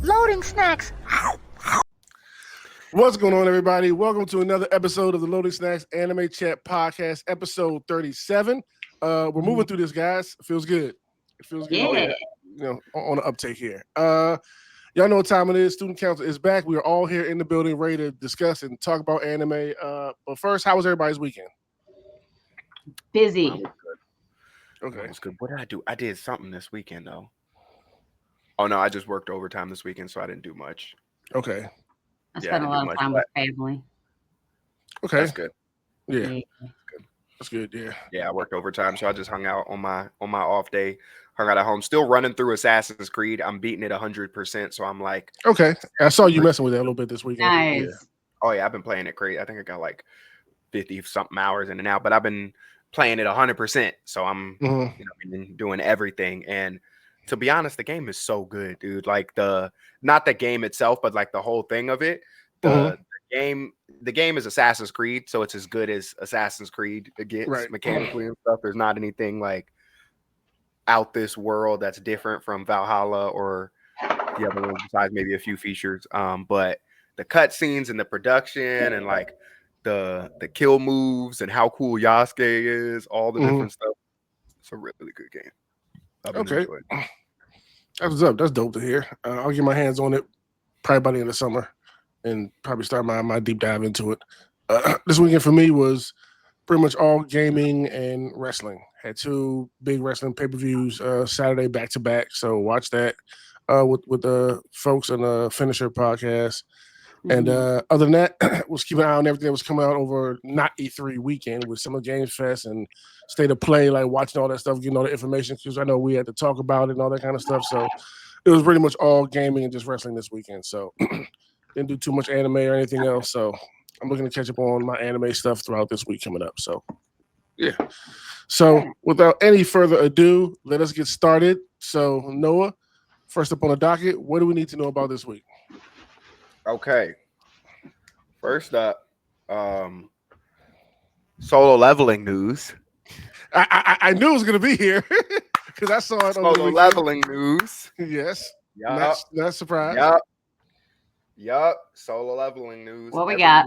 Loading snacks. What's going on, everybody? Welcome to another episode of the Loading Snacks Anime Chat Podcast, episode 37. We're moving through this, guys. It feels good. It feels good. Yeah. You know, on the uptake here. Y'all know what time it is. Student Council is back. We are all here in the building, ready to discuss and talk about anime. But first, how was everybody's weekend? Busy. Okay. That was good. What did I do? I did something this weekend, though. Oh, no, I just worked overtime this weekend, so I didn't do much. Okay. I spent a lot of time with family. Okay. That's good. Yeah. That's good. Yeah. Yeah, I worked overtime, so I just hung out on my off day. Hung out at home. Still running through Assassin's Creed. I'm beating it 100%, so I'm like... Okay. I saw you messing with that a little bit this weekend. Nice. Yeah. Oh, yeah, I've been playing it crazy. I think I got like 50-something hours in and out, but I've been playing it 100%, so I'm been doing everything. And to be honest, the game is so good, dude. Like not the game itself, but like the whole thing of it. The game is Assassin's Creed, so it's as good as Assassin's Creed gets mechanically and stuff. There's not anything like out this world that's different from Valhalla or the other ones, besides maybe a few features. But the cutscenes and the production and like the kill moves and how cool Yasuke is, all the different stuff. It's a really good game. Okay. That's what's up. That's dope to hear. I'll get my hands on it probably by the end of summer and probably start my deep dive into it. This weekend for me was pretty much all gaming and wrestling. Had two big wrestling pay-per-views Saturday back-to-back, so watch that with the folks on the Finisher podcast. And other than that, was keeping an eye on everything that was coming out over not E3 weekend with Summer Games Fest and State of Play, like watching all that stuff, getting all the information, because I know we had to talk about it and all that kind of stuff. So it was pretty much all gaming and just wrestling this weekend. So didn't do too much anime or anything else. So I'm looking to catch up on my anime stuff throughout this week coming up. So yeah. So without any further ado, let us get started. So Noah, first up on the docket, what do we need to know about this week? Okay. First up, solo leveling news. I knew it was going to be here because I saw it. Solo leveling news. Yes. Yep. Not surprised. Yep. Solo leveling news. What we got?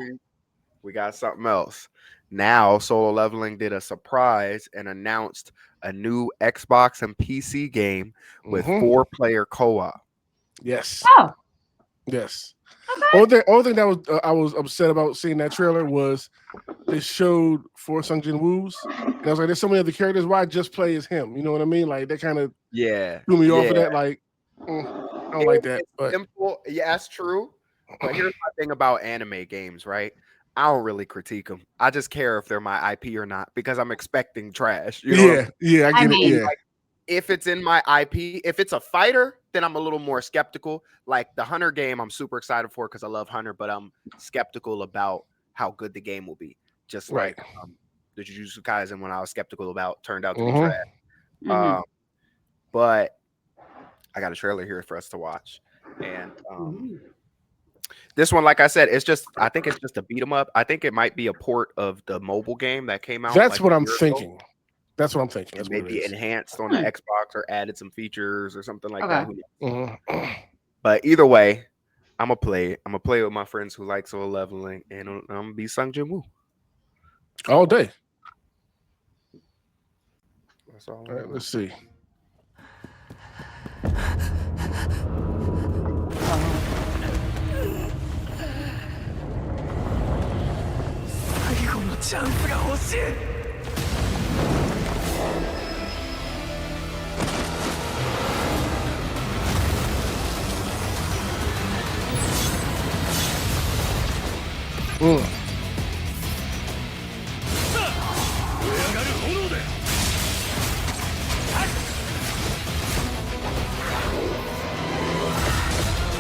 We got something else. Now, Solo Leveling did a surprise and announced a new Xbox and PC game with 4-player co-op. Yes. Oh. Yes. Okay. Only thing that was I was upset about seeing that trailer was they showed for Sung Jin Woo's, and I was like, "There's so many other characters. Why just play as him?" You know what I mean? Like that kind of threw me off of that. Like I don't like that. But simple, yeah, that's true. But here's my thing about anime games, right? I don't really critique them. I just care if they're my IP or not because I'm expecting trash. You know I get it. Yeah. Like, if it's in my IP, if it's a fighter, then I'm a little more skeptical. Like the Hunter game, I'm super excited for because I love Hunter, but I'm skeptical about how good the game will be. Just like the Jujutsu Kaisen, when I was skeptical about, turned out to be trash. But I got a trailer here for us to watch, and this one, like I said, I think it's just a beat 'em up. I think it might be a port of the mobile game that came out. That's what I'm thinking. That's what I'm thinking. That's maybe enhanced on the Xbox or added some features or something like that. But either way, I'm gonna play it. I'm gonna play with my friends who like solo leveling, and I'm gonna be Sung Jin Woo all day. That's all right, let's see.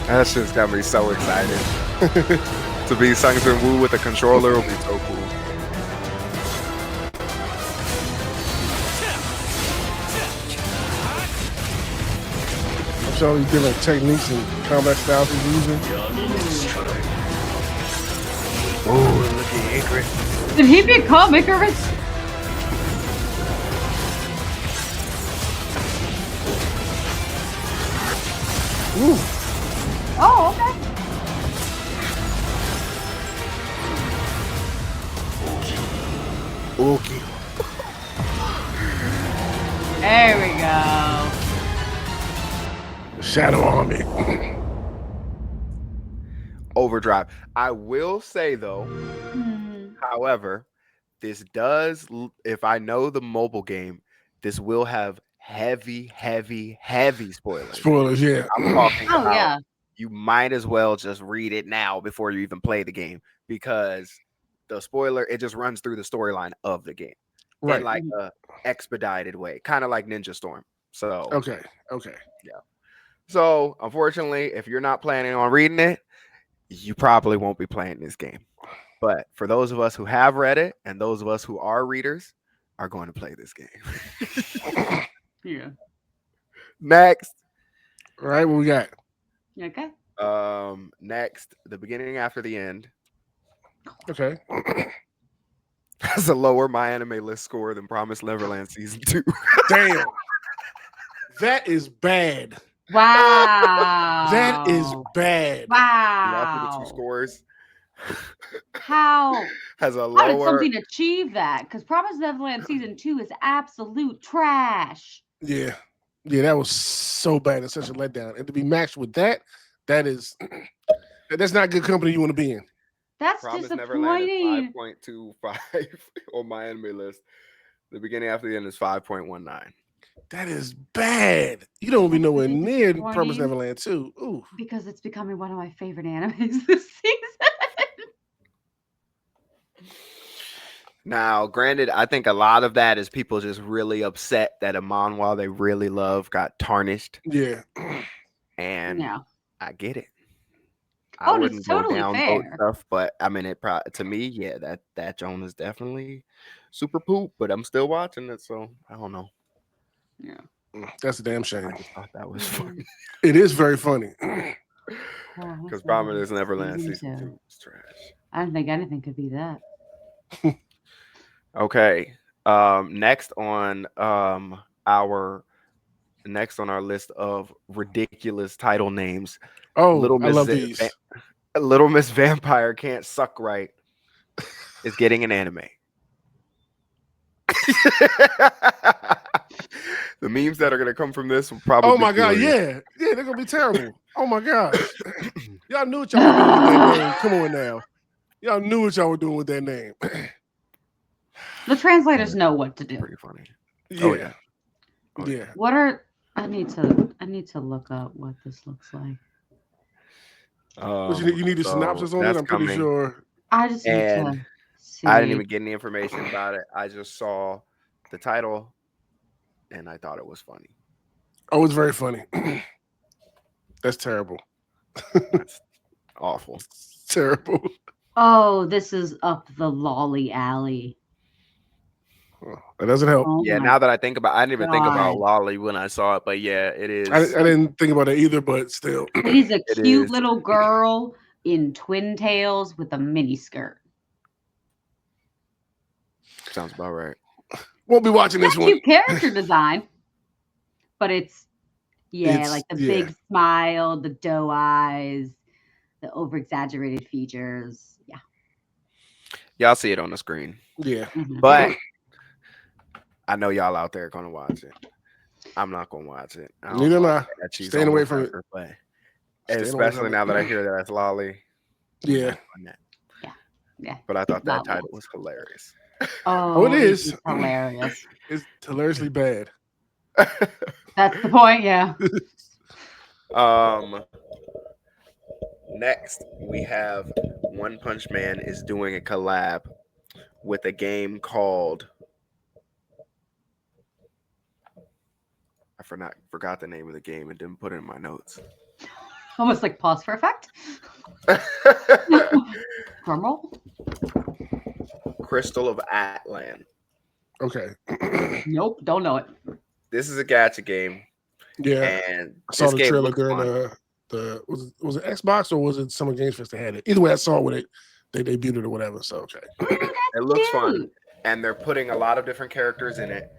That shit's got me so excited. To be Sung Jin Woo with a controller will be so cool. I'm showing these different techniques and combat styles he's using. Oh, look at Icarus. Did he become Icarus? Ooh. Oh, okay. Okay. There we go. Shadow Army. Overdrive. I will say though, however, this does, if I know the mobile game, this will have heavy spoilers. Spoilers, yeah. I'm talking Oh, about yeah. you might as well just read it now before you even play the game, because the spoiler, it just runs through the storyline of the game in like a expedited way, kind of like Ninja Storm. So Okay. yeah. So unfortunately, if you're not planning on reading it, you probably won't be playing this game. But for those of us who have read it and those of us who are readers are going to play this game. Yeah. Next. All right, what we got? Okay. Next, The Beginning After the End Okay. has a lower My Anime List score than Promised Neverland Season 2. Damn. That is bad. Wow. That is bad. After the two Wow. scores. How Has a How did lower. something achieve that? Because Promised Neverland Season 2 is absolute trash. Yeah. Yeah, that was so bad. It's such a letdown. And to be matched with that, that's not good company you want to be in. That's Promised Neverland is disappointing. 5.25 on My Anime List. The Beginning After the End is 5.19. That is bad. You don't be That's nowhere really near disappointing. Promised Neverland 2. Ooh. Because it's becoming one of my favorite animes this season. Now, granted, I think a lot of that is people just really upset that a manhwa they really love got tarnished. Yeah. And Yeah. I get it. Oh, I and wouldn't it's go totally down fair. both stuff, but I mean, to me, yeah, that Joan is definitely super poop. But I'm still watching it, so I don't know. Yeah. That's a damn shame. I just thought that was funny. It is very funny. Because Promised Neverland Season 2 is trash. I don't think anything could be that. Okay. Next on our list of ridiculous title names. Oh, I love these. Little Miss Vampire Can't Suck Right is getting an anime. The memes that are gonna come from this will probably. Oh my god, yeah, they're gonna be terrible. Oh my gosh, y'all knew what y'all were doing with that name. Come on now, y'all knew what y'all were doing with that name. The translators know what to do. Pretty funny. Yeah. Oh, yeah. What are I need to look up what this looks like. You need a synopsis on it. I'm pretty sure. I just need to see. I didn't even get any information about it. I just saw the title, and I thought it was funny. Oh, it's very funny. That's terrible. That's awful. It's terrible. Oh, this is Up the Lolly Alley. Oh, that doesn't help. Oh yeah, now that I think about, I didn't even think about Lolly when I saw it, but yeah, it is. I didn't think about it either, but still, it is a cute little girl in twin tails with a mini skirt. Sounds about right. Won't be watching this one. Cute character design, but it's like the big smile, the doe eyes, the over exaggerated features. Yeah, y'all see it on the screen. Yeah, but I know y'all out there gonna watch it. I'm not gonna watch it. Neither am I. Staying away from it. But especially now that I hear that it's Lolly. Yeah. Yeah. But I thought that title was hilarious. Oh, it is. It's hilarious. It's hilariously bad. That's the point, yeah. Next we have One Punch Man is doing a collab with a game called I forgot the name of the game and didn't put it in my notes. Almost like pause for effect. Drumroll. Crystal of Atlan. Okay. Nope, don't know it. This is a gacha game. Yeah. And I saw the trailer during the was it Xbox or was it Summer Games Fest they had it? Either way, I saw it when they debuted it or whatever. So okay. It looks fun. And they're putting a lot of different characters in it.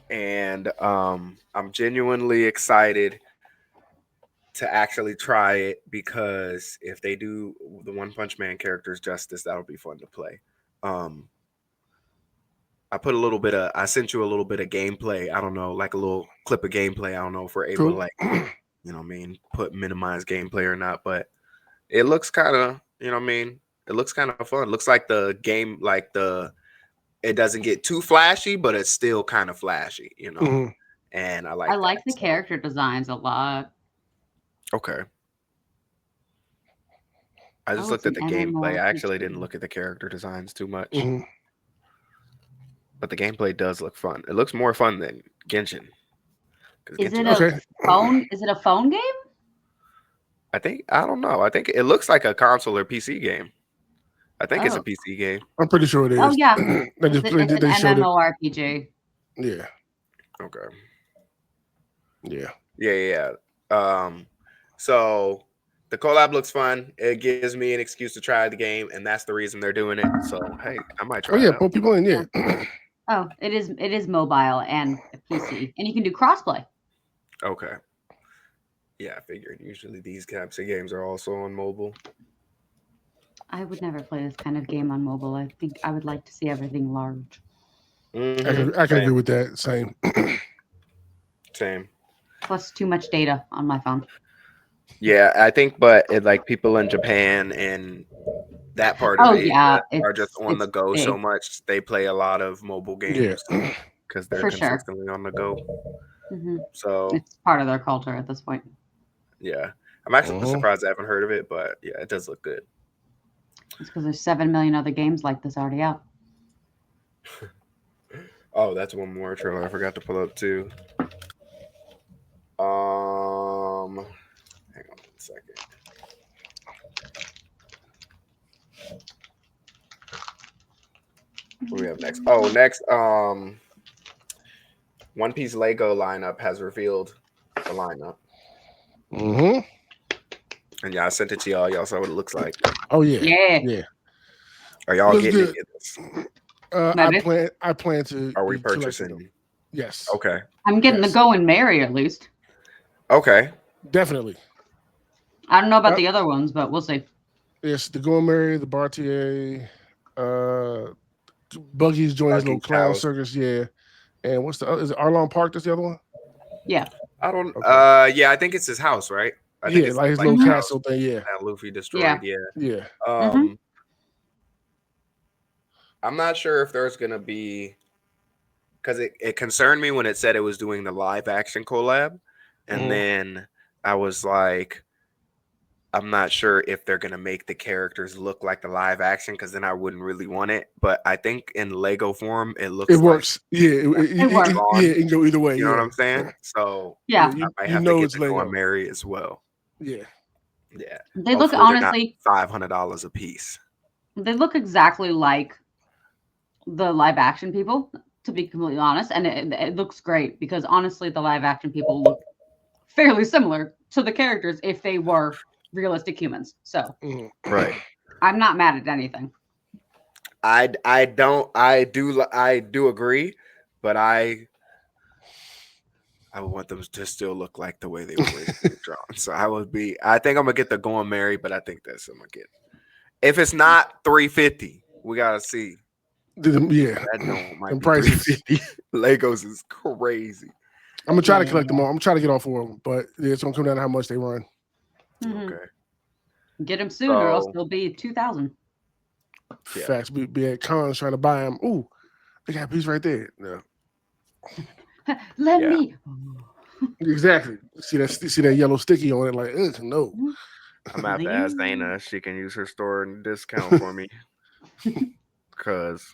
And I'm genuinely excited to actually try it, because if they do the One Punch Man characters justice, that'll be fun to play. I sent you a little bit of gameplay. I don't know, like a little clip of gameplay. I don't know if we're able to like, you know what I mean, minimize gameplay or not, but it looks kind of, you know what I mean, it looks kind of fun. It looks like the game, like it doesn't get too flashy, but it's still kind of flashy, you know. And I like the character designs a lot. Okay. I just looked at the gameplay. I actually didn't look at the character designs too much. But the gameplay does look fun. It looks more fun than Genshin. Is it a phone? Is it a phone game? I don't know. I think it looks like a console or PC game. I think it's a PC game. I'm pretty sure it is. Oh yeah, it's an MMORPG. Yeah. Okay. Yeah. Yeah. So the collab looks fun. It gives me an excuse to try the game, and that's the reason they're doing it. So hey, I might try. Oh yeah, pull people in. Yeah. Oh, it is mobile and PC, and you can do crossplay. Okay. Yeah, I figured. Usually these types of games are also on mobile. I would never play this kind of game on mobile. I think I would like to see everything large. I can agree with that. Same. Plus too much data on my phone. Yeah, I think, but like people in Japan and that part of Asia are just on the go so much. They play a lot of mobile games because they're consistently on the go. So it's part of their culture at this point. Yeah, I'm actually surprised I haven't heard of it, but yeah, it does look good. It's because there's 7 million other games like this already out. Oh, that's one more trailer I forgot to pull up too. Hang on 1 second. What do we have next? Oh, next, One Piece Lego lineup has revealed the lineup. And yeah, I sent it to y'all. Y'all saw what it looks like. Oh yeah. Are y'all getting this? I plan to. Are we purchasing? Yes. Okay. I'm getting the Go and Marry at least. Okay. Definitely. I don't know about the other ones, but we'll see. Yes, the Go and Marry, the Bartier, Buggy's joining his little clown circus. Yeah. And what's the other? Is it Arlong Park? That's the other one? Yeah. I don't. Yeah, I think it's his house, right? I think it's like his little castle thing. Yeah. That Luffy destroyed. Yeah. I'm not sure if there's gonna be, because it concerned me when it said it was doing the live action collab, and then I was like, I'm not sure if they're gonna make the characters look like the live action, because then I wouldn't really want it. But I think in Lego form, it looks. It works. It works. It can go either way. You know what I'm saying? So yeah, I might have to get the Go and Marry as well. Yeah. They look honestly $500 a piece. They look exactly like the live action people, to be completely honest, and it looks great because honestly, the live action people look fairly similar to the characters if they were realistic humans. So right, I'm not mad at anything. I do agree, but I want them to still look like the way they were drawn. So I think I'm gonna get the Go and Marry, but I think that's what I'm gonna get. If it's not $350, we gotta see. That might be $350. Legos is crazy. I'm gonna try to collect them all. I'm gonna try to get all 4 of them, but it's gonna come down to how much they run. Okay. Get them soon, or else they'll be 2,000. Facts. Be at cons trying to buy them. Ooh, they got a piece right there. No. Let me. Exactly. See that yellow sticky on it? Like, no. I'm gonna have to ask Dana if she can use her store and discount for me, because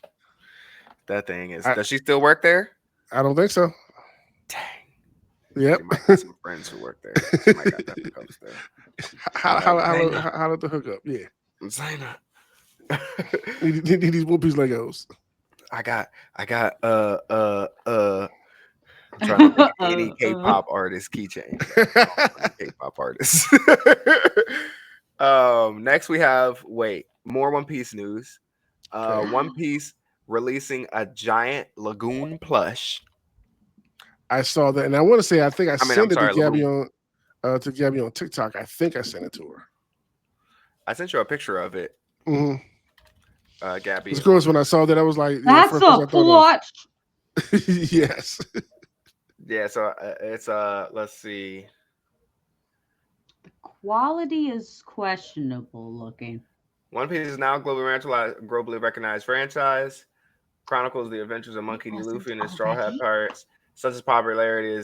that thing is. Does she still work there? I don't think so. Dang. Yep. She might have some friends who work there. She might got that post there. How did the hookup? Yeah. Zayna. Need these One Piece Legos. I got I'm trying to think any K-pop artist keychain. K-pop artist. Next we have more One Piece news. One Piece releasing a giant lagoon plush. I saw that, and I want to say I think I sent it to Gabby on. to Gabby on TikTok. I think I sent it to her. I sent you a picture of it, Gabby. Of course, when I saw that, I was like, That's first person a I thought plot. of. Yes. Yeah, so it's let's see. Quality is questionable looking. One Piece is now a globally recognized franchise. Chronicles the adventures of Monkey D. Luffy and his Straw Hat Pirates. Such as popularity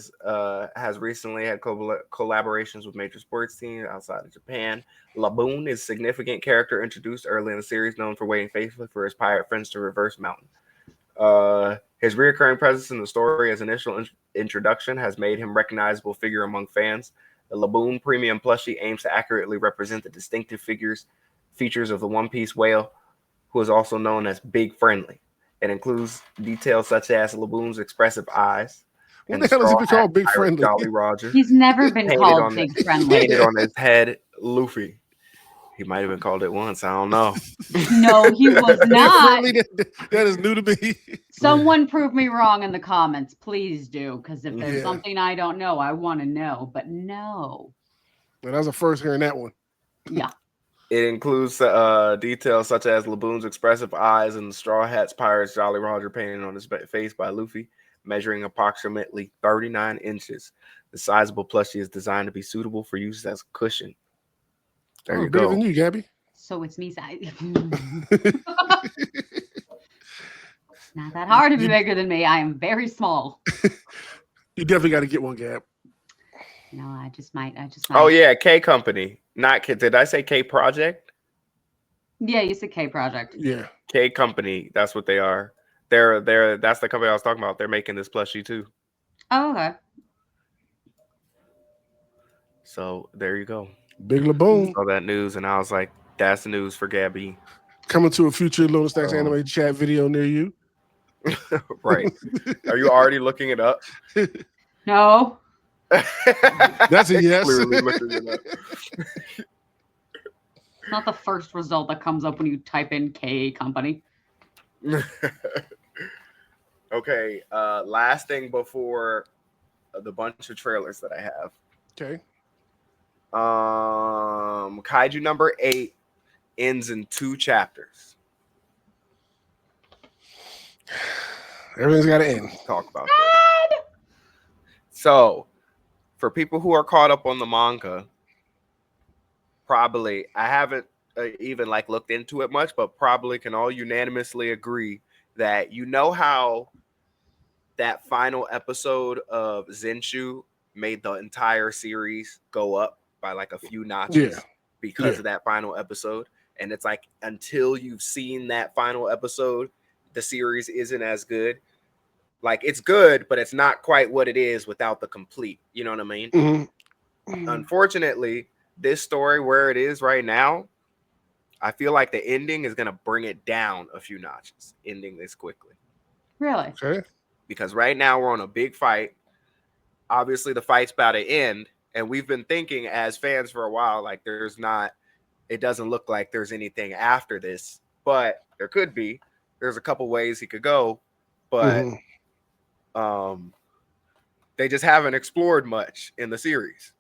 has recently had collaborations with major sports teams outside of Japan. Laboon is a significant character introduced early in the series, known for waiting faithfully for his pirate friends to reverse mountain. His recurring presence in the story as initial introduction has made him a recognizable figure among fans. The Laboon Premium plushie aims to accurately represent the distinctive features of the One Piece whale, who is also known as Big Friendly. It includes details such as Laboon's expressive eyes. What the hell has he been called Big Friendly? Jolly Roger. He's never been called Big Friendly. Painted on his head, Luffy. He might have been called it once. I don't know. No, he was not. That is new to me. Someone prove me wrong in the comments. Please do. Because if there's something I don't know, I want to know. But no. Well, that was the first hearing that one. Yeah. It includes details such as Laboon's expressive eyes and the Straw Hat's Pirate's Jolly Roger painted on his face by Luffy, measuring approximately 39 inches. The sizable plushie is designed to be suitable for use as a cushion. There you bigger go. Than you, Gabby. So it's me size. It's not that hard to be bigger than me. I am very small. You definitely got to get one, Gab. No, I just might. Oh yeah, K Company. Not K. Did I say K Project? Yeah, you said K Project. Yeah. K Company. That's what they are. That's the company I was talking about. They're making this plushie too. Oh, okay. So there you go. Big Laboon. Saw that news and I was like, that's news for Gabby. Coming to a future Lotus Stacks anime chat video near you. Right. Are you already looking it up? No. That's a yes. Clearly looking it up. It's not the first result that comes up when you type in K Company. Okay. Last thing before the bunch of trailers that I have. Okay. Kaiju number 8 ends in 2 chapters. Everything's got to end. Talk about this. So, for people who are caught up on the manga, probably I haven't even looked into it much, but probably can all unanimously agree that how that final episode of Zenshu made the entire series go up by a few notches because of that final episode. And it's until you've seen that final episode, the series isn't as good. It's good, but it's not quite what it is without the complete. You know what I mean? Mm-hmm. Unfortunately, this story where it is right now, I feel like the ending is going to bring it down a few notches, ending this quickly. Really? Okay. Because right now we're on a big fight. Obviously, the fight's about to end. And we've been thinking as fans for a while, it doesn't look like there's anything after this, but there could be. There's a couple ways he could go, but they just haven't explored much in the series.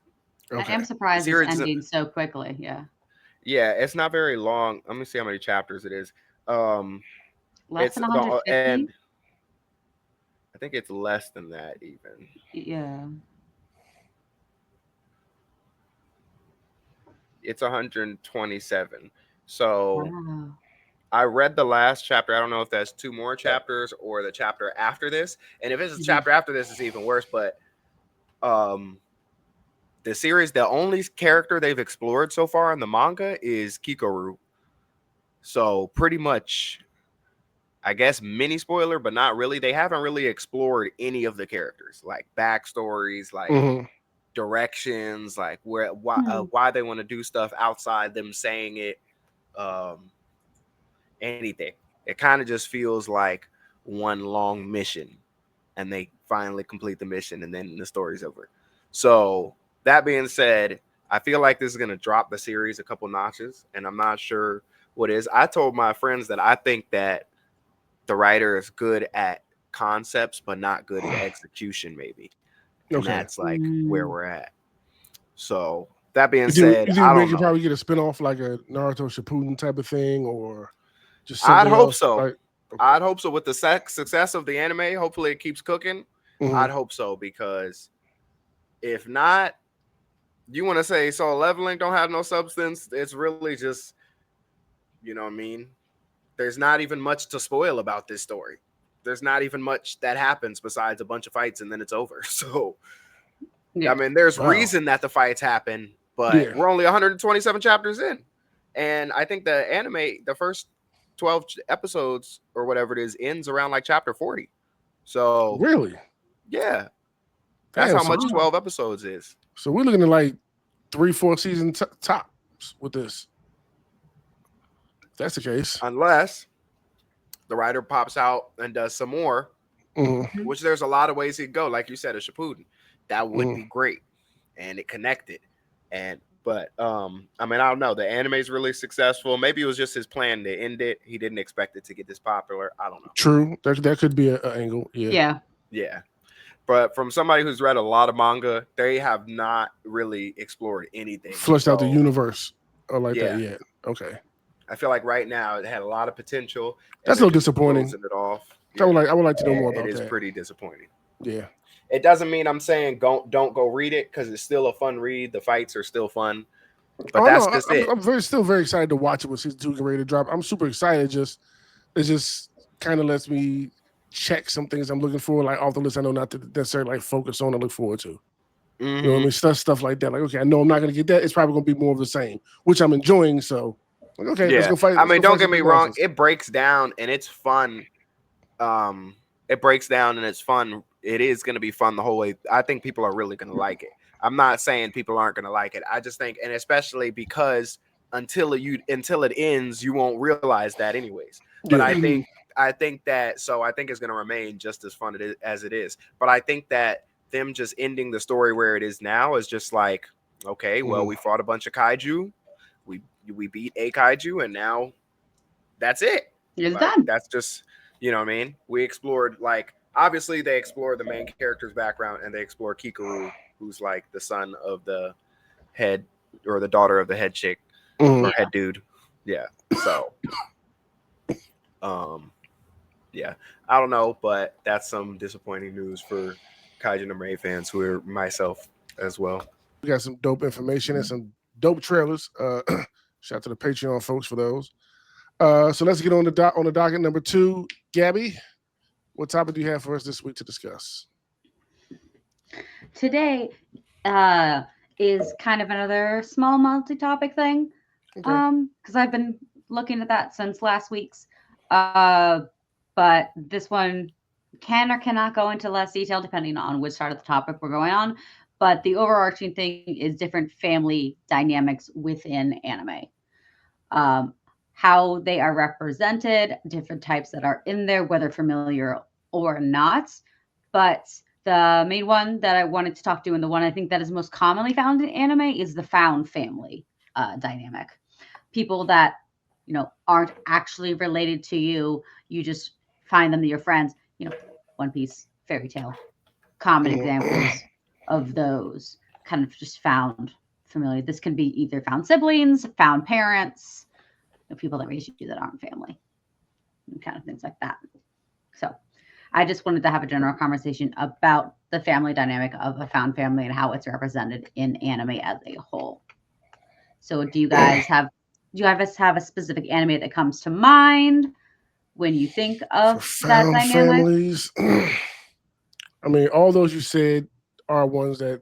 Okay. I am surprised it's ending so quickly. Yeah. Yeah, it's not very long. Let me see how many chapters it is. Less than 150? And I think it's less than that even. Yeah. It's 127. So I read the last chapter. I don't know if that's 2 more chapters or the chapter after this. And if it's a chapter after this, it's even worse. But the series, the only character they've explored so far in the manga is Kikoru. So pretty much, I guess, mini spoiler, but not really. They haven't really explored any of the characters, backstories, directions, why they want to do stuff outside them saying it, anything. It kind of just feels like one long mission, and they finally complete the mission, and then the story's over. So that being said, I feel like this is going to drop the series a couple notches, and I'm not sure what is. I told my friends that I think that the writer is good at concepts, but not good at execution, maybe. And that's where we're at. So that being You said, think I we don't could know. probably get a spinoff like a Naruto Shippuden type of thing, or just I'd something hope else? so. Like, I'd hope so with the success of the anime. Hopefully, it keeps cooking. mhm. I'd hope so, because if not, you want to say Soul Leveling don't have no substance. It's really just, you know what I mean? There's not even much to spoil about this story. There's not even much that happens besides a bunch of fights and then it's over. So, Yeah. I mean, there's Wow. reason that the fights happen, but Yeah. we're only 127 chapters in. And I think the anime, the first 12 episodes or whatever it is, ends around like chapter 40. So, Really? yeah, that's Damn, how so, much 12 episodes is. so we're looking at like 3-4 season tops with this. If that's the case. Unless the writer pops out and does some more, Mhm. which there's a lot of ways he could go. Like you said, a Shippuden, that would Mhm. be great, and it connected. But I mean, I don't know. The anime is really successful. Maybe it was just his plan to end it. He didn't expect it to get this popular. I don't know. True. That could be an angle. Yeah. Yeah. But from somebody who's read a lot of manga, they have not really explored anything. Flushed out the So, universe like Yeah. that yet. Okay. I feel like right now it had a lot of potential. and That's a they're little just disappointing. closing it off. I would like to know more It about is that. pretty disappointing. Yeah. It doesn't mean I'm saying don't go read it, because it's still a fun read. The fights are still fun, but that's no, just it. I'm still very excited to watch it when season 2 get ready to drop. I'm super excited. It just kind of lets me check some things I'm looking for, like off the list I know not to necessarily like focus on and look forward to. You know what I mean? Stuff like that. Like, okay, I know I'm not going to get that. It's probably going to be more of the same, which I'm enjoying. So, like, okay, let's go fight. I mean, don't get some me big wrong. monsters. It breaks down and it's fun. It breaks down and it's fun. It is going to be fun the whole way. I think people are really going to like it. I'm not saying people aren't going to like it. I just think, and especially because until it ends, you won't realize that anyways. But Yeah. I think that, so I think it's going to remain just as fun as it is. But I think that them just ending the story where it is now is just like, okay, well, we fought a bunch of kaiju, we beat a kaiju, and now that's it. It's Like, done. that's just, you know what I mean? We explored, like, obviously they explored the main character's background, and they explored Kikaru, who's like the son of the head or the daughter of the head chick or head dude. Yeah. So yeah, I don't know, but that's some disappointing news for Kaiju number 8 fans, who are myself as well. We got some dope information and some dope trailers. Shout out to the Patreon folks for those. So let's get on the docket number 2. Gabby, what topic do you have for us this week to discuss? Today is kind of another small multi-topic thing. Okay. Because I've been looking at that since last week's. But this one can or cannot go into less detail depending on which side of the topic we're going on. But the overarching thing is different family dynamics within anime. How they are represented, different types that are in there, whether familiar or not. But the main one that I wanted to talk to, and the one I think that is most commonly found in anime, is the found family dynamic. People that, you know, aren't actually related to you. You just find them, your friends. You know, One Piece, Fairy Tale, common examples of those kind of just found familiar. This can be either found siblings, found parents, you know, people that raise you that aren't family, and kind of things like that. So I just wanted to have a general conversation about the family dynamic of a found family and how it's represented in anime as a whole. So do you guys have a specific anime that comes to mind when you think of For that found dynamic? families, I mean, all those you said are ones that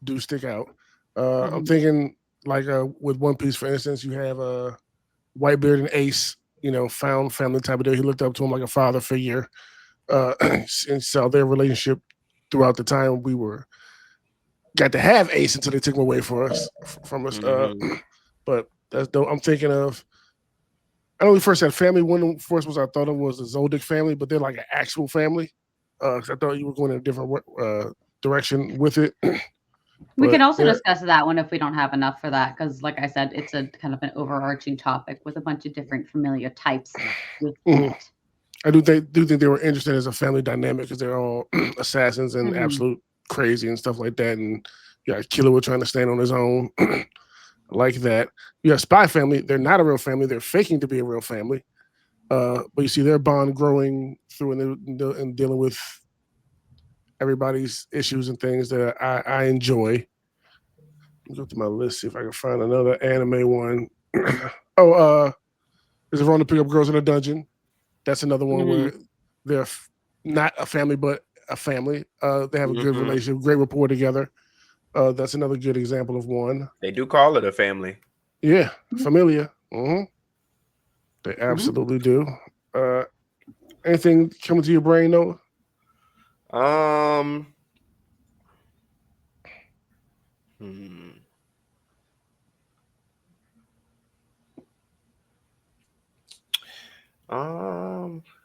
do stick out. I'm thinking like with One Piece, for instance, you have Whitebeard and Ace, you know, found family type of deal. He looked up to him like a father figure, and so their relationship throughout the time we got to have Ace until they took him away from us. But that's dope. I'm thinking of. I know we first had family. One of the first ones I thought of was the Zoldyck family, but they're like an actual family. Because I thought you were going in a different direction with it. We can also discuss that one if we don't have enough for that, because like I said, it's a kind of an overarching topic with a bunch of different familiar types within it. I do think they were interested as a family dynamic because they're all assassins and absolute crazy and stuff like that, and You got Killer trying to stand on his own. Like that. You have Spy Family. They're not a real family. They're faking to be a real family. But you see their bond growing through and dealing with everybody's issues and things that I enjoy. Let me go through my list, see if I can find another anime one. There's a Run to Pick Up Girls in a Dungeon. That's another one where they're not a family, but a family. They have a good relationship, great rapport together. That's another good example of one. They do call it a family. Yeah, familia. They absolutely do. Anything coming to your brain, Noah?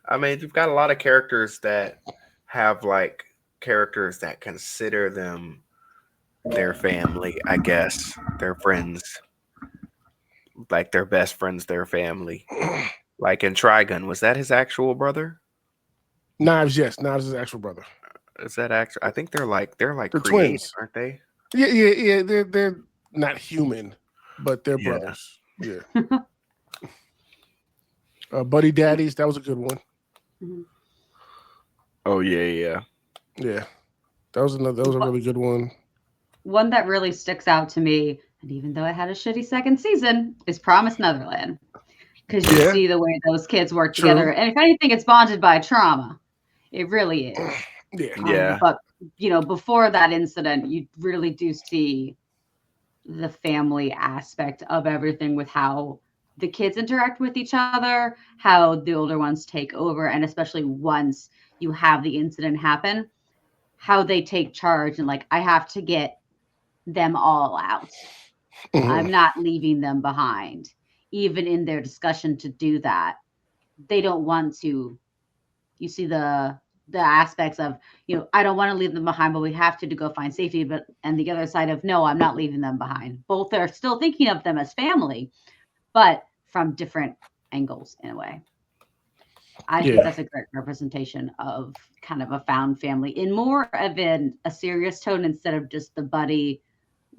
I mean, you've got a lot of characters that have like characters that consider them their family, I guess. Their friends. Like their best friends, their family. Like in Trigun, was that his actual brother? Knives, yes. Knives is his actual brother. Is that actual? I think they're created, twins, aren't they? Yeah. They're not human, but they're brothers. Yeah. Buddy Daddies, that was a good one. Oh yeah. That was a really good one. One that really sticks out to me, and even though it had a shitty second season, is Promised Neverland. Because you see the way those kids work together. And if anything, it's bonded by trauma. It really is. Yeah. But, before that incident, you really do see the family aspect of everything with how the kids interact with each other, how the older ones take over, and especially once you have the incident happen, how they take charge and I have to get them all out. I'm not leaving them behind. Even in their discussion to do that, they don't want to. You see the aspects of, I don't want to leave them behind, but we have to go find safety. And the other side of, no, I'm not leaving them behind. Both are still thinking of them as family, but from different angles in a way. I think that's a great representation of kind of a found family in more of a serious tone instead of just the buddy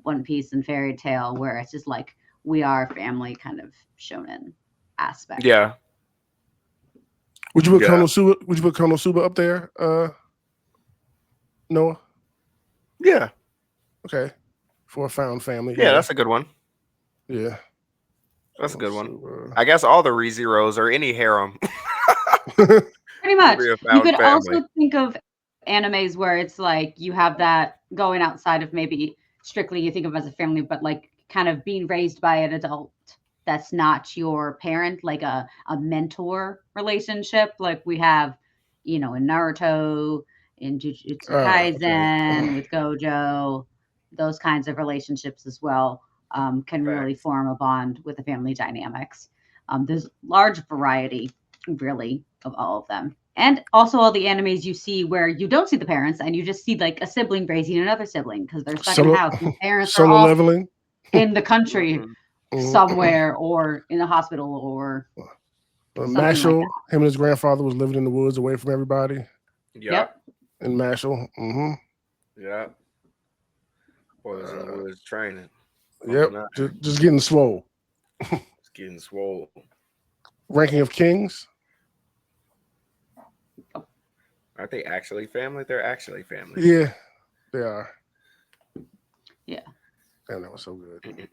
One Piece and fairy tale where it's just like we are family kind of shonen aspect. Yeah. Would you put Konosuba up there, Noah? Yeah. Okay. For a found family. Yeah, that's a good one. Yeah. That's a good one. I guess all the ReZeros or any harem. Pretty much. You could also think of animes where it's like you have that going outside of maybe strictly you think of as a family, but kind of being raised by an adult that's not your parent, like a mentor relationship, like we have, in Naruto, in Jujutsu Kaisen, with Gojo, those kinds of relationships as well can really form a bond with the family dynamics. There's large variety, really, of all of them. And also all the animes you see where you don't see the parents and you just see a sibling raising another sibling because they're stuck in the house. And the parents are all leveling in the country somewhere or in a hospital or Mashal, him and his grandfather was living in the woods away from everybody. Yep. In Mashal. Yeah. Boys in the woods training. Yep. Just getting swole. Getting swole. Ranking of Kings. Aren't they actually family? They're actually family. Yeah, they are. Yeah. Damn, that was so good.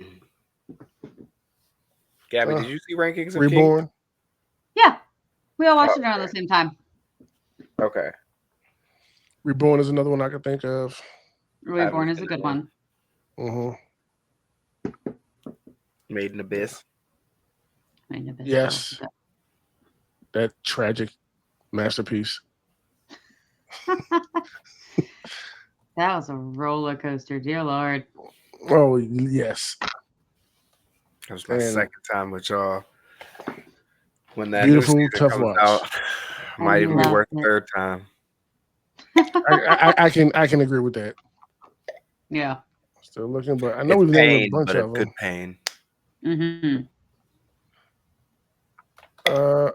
Gabby, did you see Rankings of Reborn? Kings? Yeah. We all watched it around the same time. Okay. Reborn is another one I can think of. Reborn is a good one. Made in Abyss. Yes. That tragic masterpiece. That was a roller coaster, dear Lord. Oh, yes. That was my second time with y'all. When that beautiful, new tough comes watch. out, might even be worth the third time. I can agree with that. Yeah. Still looking, but I know we've named a bunch of them. Good pain.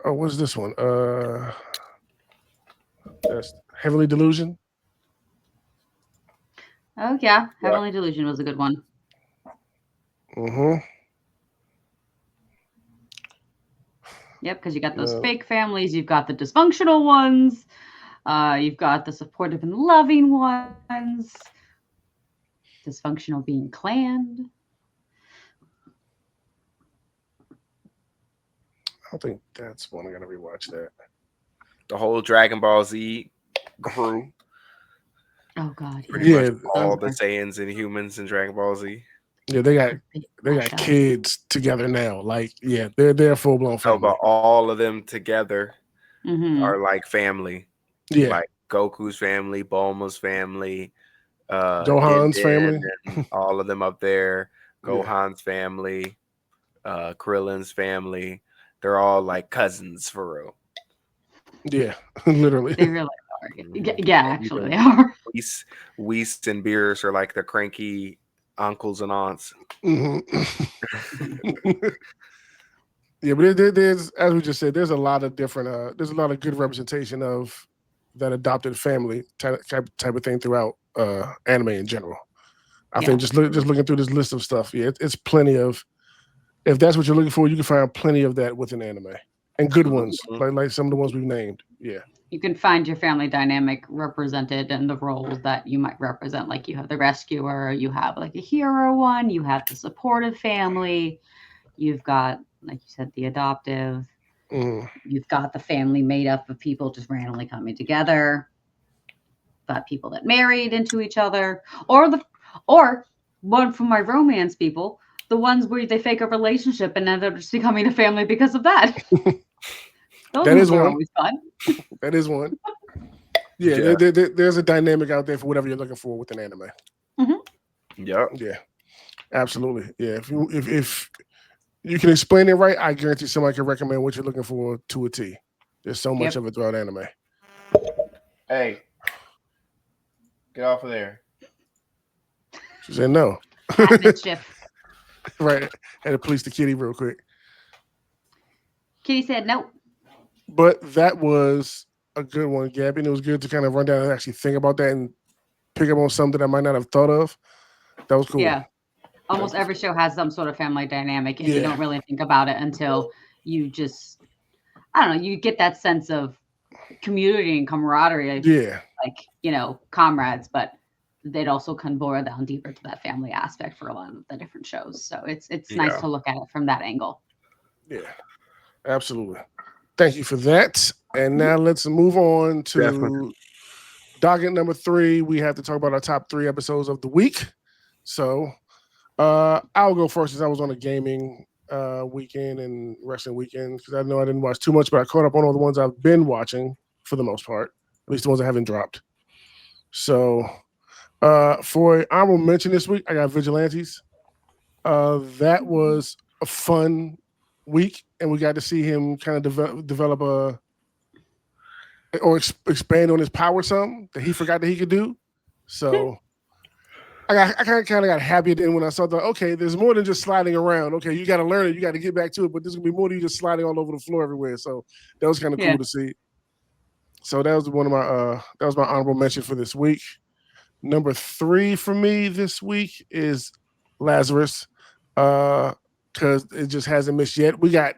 What's this one? That's Heavenly Delusion. Oh yeah, Yeah. Heavenly Delusion was a good one. Mm-hmm. Yep, because you got those No. fake families, you've got the dysfunctional ones, you've got the supportive and loving ones, dysfunctional being clan. I think that's one. I gotta rewatch that. The whole Dragon Ball Z crew, Oh God, pretty yeah. much Yeah, all Those the are Saiyans and humans in Dragon Ball Z. yeah, they got the big they flash got out. kids together now. Like, yeah, they're a full blown So, family. but all of them together Mm-hmm. are like family. Yeah, Like Goku's family, Bulma's family, Din Gohan's Din, family. and all of them up there. Yeah. Gohan's family, Krillin's family. They're all like cousins for real. Yeah, literally. They really are. Mhm. Yeah, And actually, even they are. Whis and Beers are like the cranky uncles and aunts. Mhm. Yeah, but there's, as we just said, there's a lot of different. There's a lot of good representation of that adopted family type of thing throughout anime in general. I Yeah. think just looking through this list of stuff, yeah, it's plenty of. If that's what you're looking for, you can find plenty of that within anime and good ones, Mhm. like some of the ones we've named. Yeah, You can find your family dynamic represented in the roles that you might represent. Like you have the rescuer, you have like a hero one, you have the supportive family, you've got, like you said, the adoptive, Mhm. you've got the family made up of people just randomly coming together, got people that married into each other, or one from my romance people, the ones where they fake a relationship and end up just becoming a family because of that. Those That ones is are one. always fun. That is one. Yeah, Yeah. there's a dynamic out there for whatever you're looking for with an anime. Yep. Yeah, absolutely. Yeah, if you can explain it right, I guarantee somebody can recommend what you're looking for to a T. There's so much Yep. of it throughout anime. Hey, get off of there. She said no. At mischief. Right. Had to police the kitty real quick. Kitty said nope. But that was a good one, Gabby. And it was good to kind of run down and actually think about that and pick up on something I might not have thought of. That was cool. Yeah. Almost every show has some sort of family dynamic, and you Yeah. don't really think about it until you just, I don't know, you get that sense of community and camaraderie, Yeah. like, comrades, but they'd also can boil down deeper to that family aspect for a lot of the different shows. So it's nice Yeah. to look at it from that angle. Yeah. Absolutely. Thank you for that. And now let's move on to Definitely. docket number 3. We have to talk about our top 3 episodes of the week. So I'll go first, since I was on a gaming weekend and wrestling weekend, because I know I didn't watch too much, but I caught up on all the ones I've been watching for the most part, at least the ones I haven't dropped. So for honorable mention this week, I got Vigilantes. That was a fun week, and we got to see him kind of develop or expand on his power some that he forgot that he could do. So I kind of got happy at the end when I saw that. Okay, there's more than just sliding around. Okay, you got to learn it. You got to get back to it. But there's gonna be more than you just sliding all over the floor everywhere. So that was kind of Yeah. cool to see. So that was one of my that was my honorable mention for this week. Number 3 for me this week is Lazarus, because it just hasn't missed yet. We got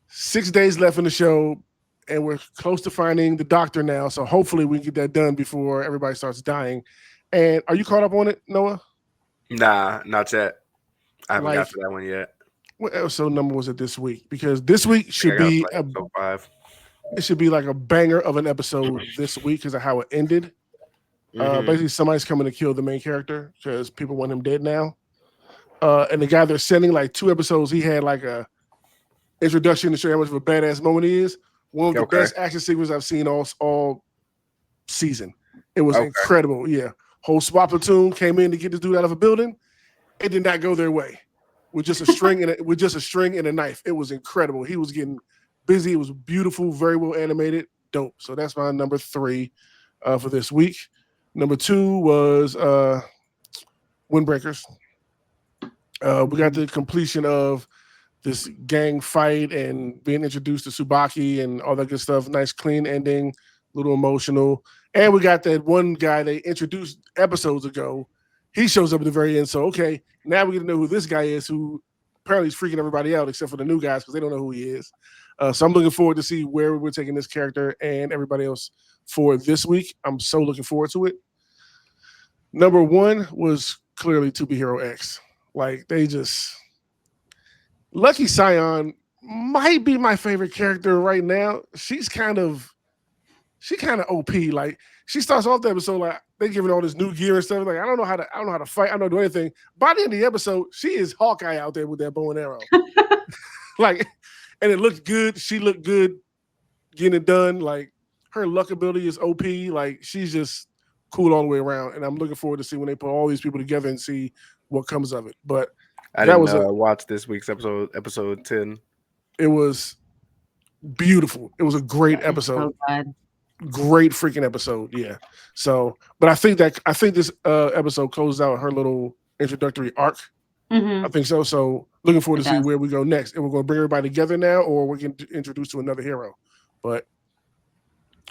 6 days left in the show, and we're close to finding the doctor now. So hopefully we can get that done before everybody starts dying. And are you caught up on it, Noah? Nah, not yet. I haven't got Like, to that one yet. what episode number was it this week? Because this week I should got be like episode 5. it should be like a banger of an episode this week because of how it ended. Mhm. Basically, somebody's coming to kill the main character because people want him dead now. And the guy they're sending, like 2 episodes, he had like a introduction to show how much of a badass moment he is. One of the Okay. best action sequences I've seen all season. It was Okay. incredible. Yeah, whole SWAT platoon came in to get this dude out of a building. It did not go their way with just a string and a knife. It was incredible. He was getting busy. It was beautiful, very well animated, dope. So that's my number 3 for this week. Number 2 was Windbreakers. We got the completion of this gang fight and being introduced to Tsubaki and all that good stuff. Nice, clean ending. little emotional. And we got that one guy they introduced episodes ago. He shows up at the very end. So, okay, now we get to know who this guy is, who apparently is freaking everybody out except for the new guys because they don't know who he is. So I'm looking forward to see where we're taking this character and everybody else for this week. I'm so looking forward to it. Number one was clearly To Be Hero X. Like, they just... Lucky Scion might be my favorite character right now. She's kind of OP. Like, she starts off the episode like they giving all this new gear and stuff. Like, I don't know how to fight. I don't know do anything. By the end of the episode, she is Hawkeye out there with that bow and arrow. Like, and it looked good. She looked good getting it done. Like, her luck ability is OP. Like, she's just cool all the way around. And I'm looking forward to see when they put all these people together and see what comes of it. But I didn't watch this week's episode 10. It was beautiful. It was a great episode. So great freaking episode. Yeah. So, but I think this episode closes out her little introductory arc. Mm-hmm. I think so. So looking forward to see where we go next. And we're going to bring everybody together now, or we're getting introduced to another hero. But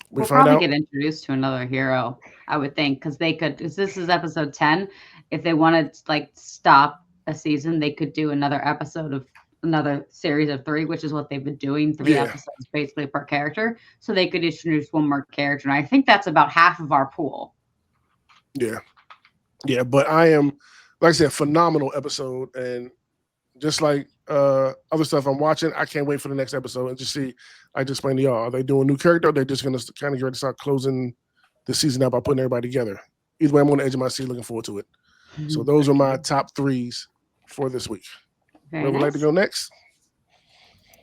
we'll probably get introduced to another hero, I would think, because this is episode 10. If they wanted to like stop a season, they could do another episode of another series of 3, which is what they've been doing, 3 episodes basically per character. So they could introduce one more character. And I think that's about half of our pool. Yeah. Yeah. But I am, like I said, phenomenal episode. And just like other stuff I'm watching, I can't wait for the next episode and just see, I just explained to y'all, are they doing a new character? Or are they just going to kind of get ready to start closing the season out by putting everybody together? Either way, I'm on the edge of my seat looking forward to it. Mm-hmm. So those are my top 3s for this week. Where would like to go next?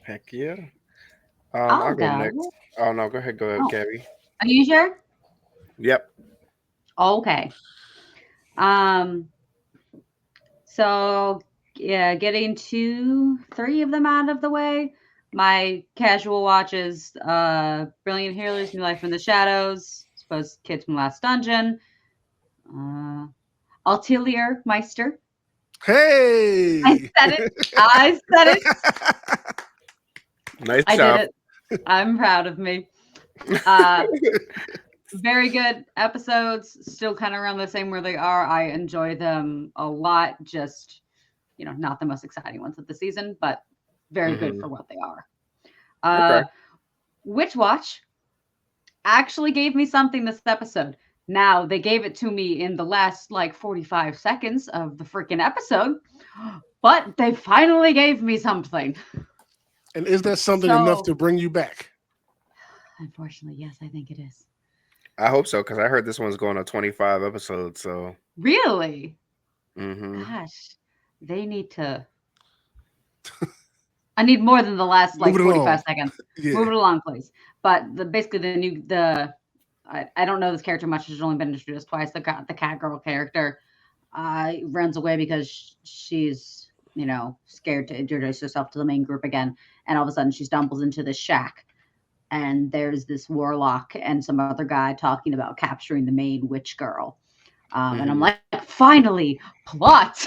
Heck yeah. I'll go next. Oh, no, go ahead, Gabby. Are you sure? Yep. Okay. So, yeah, getting 3 of them out of the way. My casual watches, Brilliant Healers, New Life in the Shadows, Suppose Kids from Last Dungeon, Altilier Meister. Hey! I said it. Nice job. I did it. I'm proud of me. Very good episodes. Still kind of around the same where they are. I enjoy them a lot. Just, not the most exciting ones of the season, but very good for what they are. Okay. Witch Watch actually gave me something this episode. Now, they gave it to me in the last, 45 seconds of the freaking episode, but they finally gave me something. And is that something enough to bring you back? Unfortunately, yes, I think it is. I hope so, because I heard this one's going to 25 episodes, so... Really? Mm-hmm. Gosh, they need to... I need more than the last, 45 seconds. Yeah. Move it along, please. But I don't know this character much. She's only been introduced twice. The cat girl character runs away because she's, scared to introduce herself to the main group again. And all of a sudden she stumbles into this shack. And there's this warlock and some other guy talking about capturing the main witch girl. And I'm like, finally, plot.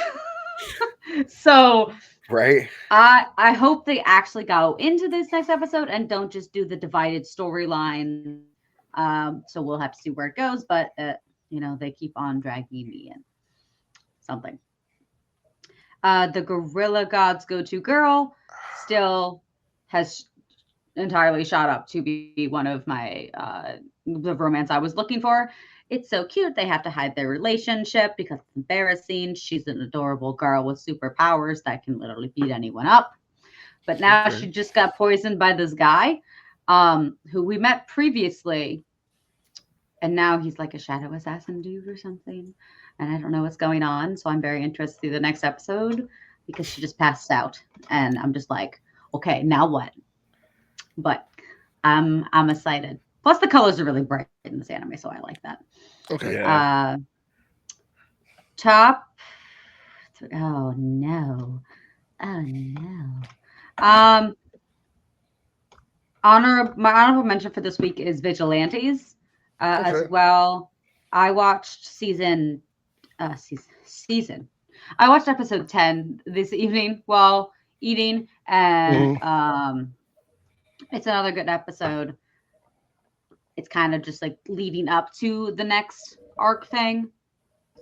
So... Right. I hope they actually go into this next episode and don't just do the divided storyline. So we'll have to see where it goes, but they keep on dragging me in. Something. The Gorilla Gods Go-To Girl still has entirely shot up to be one of my the romance I was looking for. It's so cute. They have to hide their relationship because it's embarrassing. She's an adorable girl with superpowers that can literally beat anyone up. But now she just got poisoned by this guy who we met previously. And now he's like a shadow assassin dude or something. And I don't know what's going on. So I'm very interested to see the next episode because she just passed out. And I'm just like, okay, now what? But I'm excited. Plus the colors are really bright in this anime, so I like that. Okay. Yeah. Top. Oh no. My honorable mention for this week is Vigilantes. As well. I watched season. I watched episode 10 this evening while eating, and it's another good episode. it's kind of just like leading up to the next arc thing.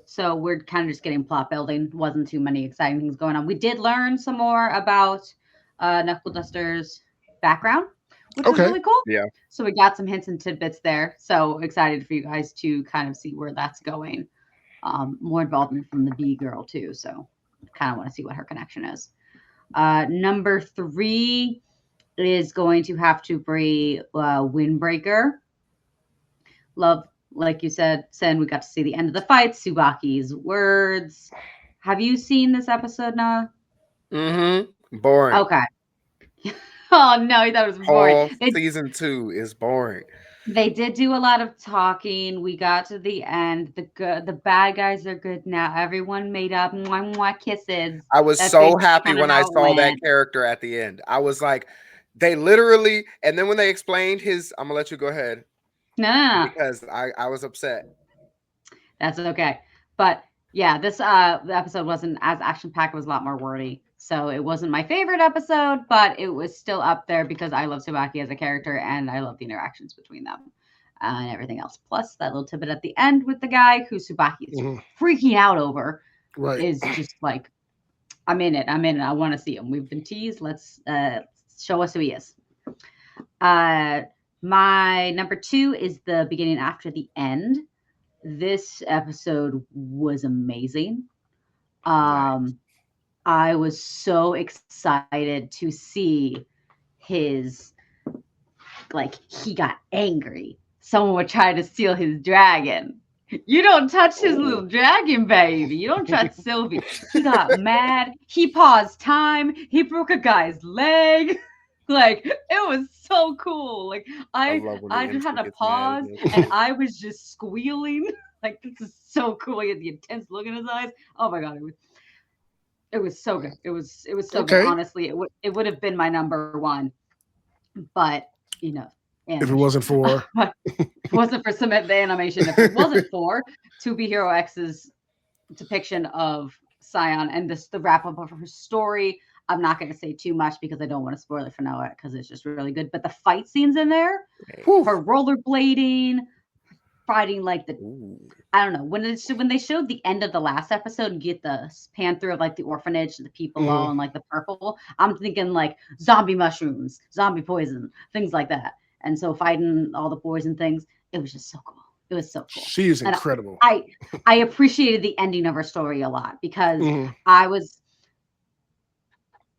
So we're kind of just getting plot building. Wasn't too many exciting things going on. We did learn some more about Knuckle Duster's background, which was Okay. really cool. Yeah. So we got some hints and tidbits there. So excited for you guys to kind of see where that's going. More involvement from the B girl too. So kind of want to see what her connection is. Number 3 is going to have to be Windbreaker. Love, like you said, Sen, we got to see the end of the fight, Subaki's words. Have you seen this episode, Noah? Boring. Okay. Oh, no, that was boring. Whole season 2 is boring. They did do a lot of talking. We got to the end. The bad guys are good now. Everyone made up. Mwah, mwah, kisses. I was That's so basically happy kinda when I how it saw that went. character at the end. I was like, they literally, and then when they explained his, I'm gonna let you go ahead No. because I was upset. That's okay. But yeah, this the episode wasn't as action packed. It was a lot more wordy. So it wasn't my favorite episode, but it was still up there because I love Tsubaki as a character and I love the interactions between them and everything else. Plus that little tidbit at the end with the guy who Tsubaki is freaking out over Right. is just like, I'm in it. I want to see him. We've been teased. Let's show us who he is. My number 2 is the beginning after the end. This episode was amazing. I was so excited to see his, like, he got angry. Someone would try to steal his dragon. You don't touch his little dragon, baby. You don't touch Sylvie. He got mad. He paused time. He broke a guy's leg. Like, it was so cool. Like, I just had to pause and I was just squealing. Like, this is so cool. He had the intense look in his eyes. Oh my god, it was so good. It was so good. Honestly, it would have been my number 1, but if it wasn't for Submit the animation, if it wasn't for 2B Hero X's depiction of Scion and the wrap up of her story. I'm not going to say too much because I don't want to spoil it for Noah because it's just really good. But the fight scenes in there, her rollerblading, fighting like I don't know, when they showed the end of the last episode and get the pan through of like the orphanage, the people all in like the purple, I'm thinking like zombie mushrooms, zombie poison, things like that. And so fighting all the poison things, it was just so cool. It was so cool. She is incredible. I appreciated the ending of her story a lot because I was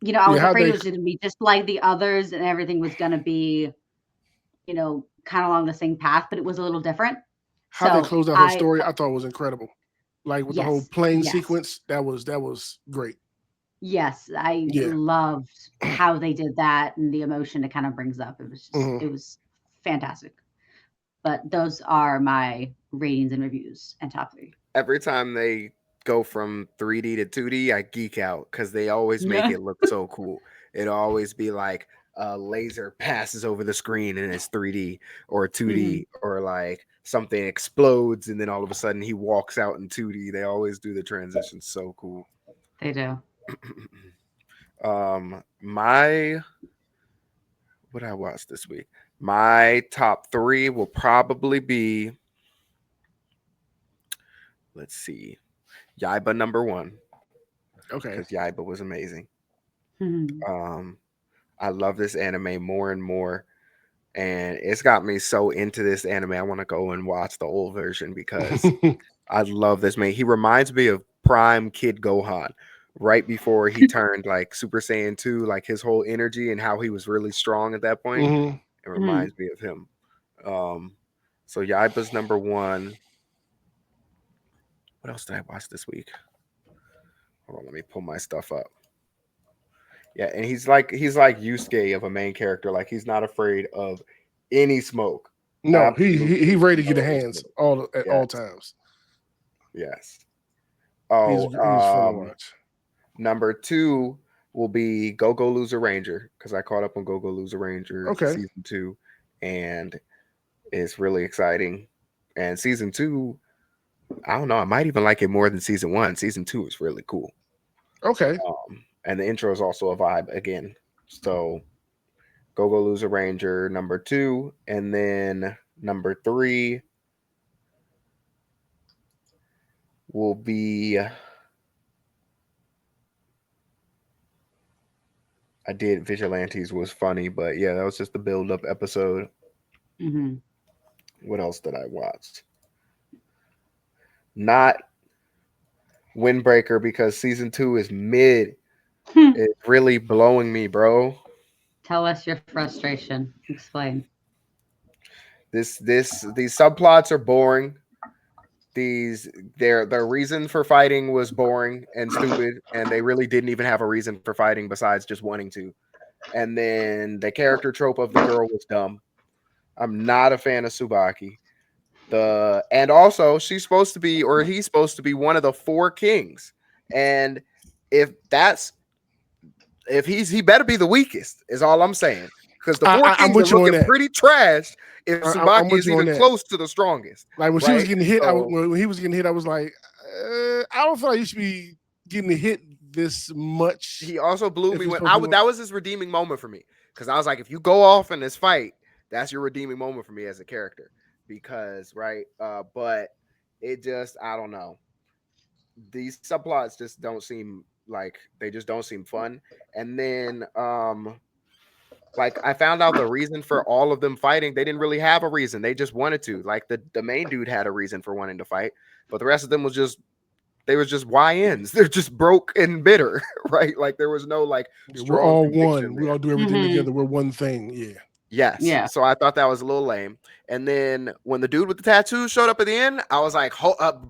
I was afraid it was going to be just like the others and everything was going to be, kind of along the same path, but it was a little different. How they closed out her story, I thought was incredible. Like with the whole plane sequence, that was great. Yes, I loved how they did that and the emotion it kind of brings up. It was just, it was fantastic. But those are my ratings and reviews and top 3. Every time they go from 3D to 2D, I geek out because they always make it look so cool. It'll always be like a laser passes over the screen and it's 3D or 2D, or like something explodes and then all of a sudden he walks out in 2D. They always do the transition so cool. They do. What I watched this week, my top 3 will probably be, let's see, Yaiba number 1. Okay. Because Yaiba was amazing. I love this anime more and more. And it's got me so into this anime. I want to go and watch the old version because I love this man. He reminds me of Prime Kid Gohan right before he turned like Super Saiyan 2, like his whole energy and how he was really strong at that point. It reminds me of him. So Yaiba's number 1. What else did I watch this week? Hold on, let me pull my stuff up. Yeah, and he's like Yusuke of a main character. Like he's not afraid of any smoke. No, he ready to get the hands at all times. Yes. Oh, he's fun to watch. Number 2 will be Go-Go Loser Ranger because I caught up on Go-Go Loser Ranger season 2, and it's really exciting. And season 2, I don't know, I might even like it more than season 1. Season 2 is really cool. Okay. And the intro is also a vibe again. So Go-Go Loser Ranger number 2, and then Number 3 will be. I did Vigilantes was funny, but yeah, that was just the build up episode. Mm-hmm. What else did I watch? Not Windbreaker because season 2 is mid. It's really blowing me, bro. Tell us your frustration. Explain. These subplots are boring. Their reason for fighting was boring and stupid, and they really didn't even have a reason for fighting besides just wanting to. And then the character trope of the girl was dumb. I'm not a fan of Tsubaki. And also she's supposed to be, or he's supposed to be, one of the 4 kings. And if he better be the weakest, is all I'm saying. Because the 4 kings are looking pretty trash if Tsubaki is even close to the strongest. Like when she was getting hit, when he was getting hit, I was like, I don't feel like you should be getting hit this much. He also blew me that was his redeeming moment for me. Because I was like, if you go off in this fight, that's your redeeming moment for me as a character. Because, but it just, I don't know. These subplots just don't seem like, they just don't seem fun. And then, like, I found out the reason for all of them fighting. They didn't really have a reason. They just wanted to. Like, the main dude had a reason for wanting to fight, but the rest of them was just YNs. They're just broke and bitter, right? Like, there was no, like, we're all one. We all do everything together. We're one thing. Yeah. Yes. Yeah. So I thought that was a little lame. And then when the dude with the tattoos showed up at the end, I was like,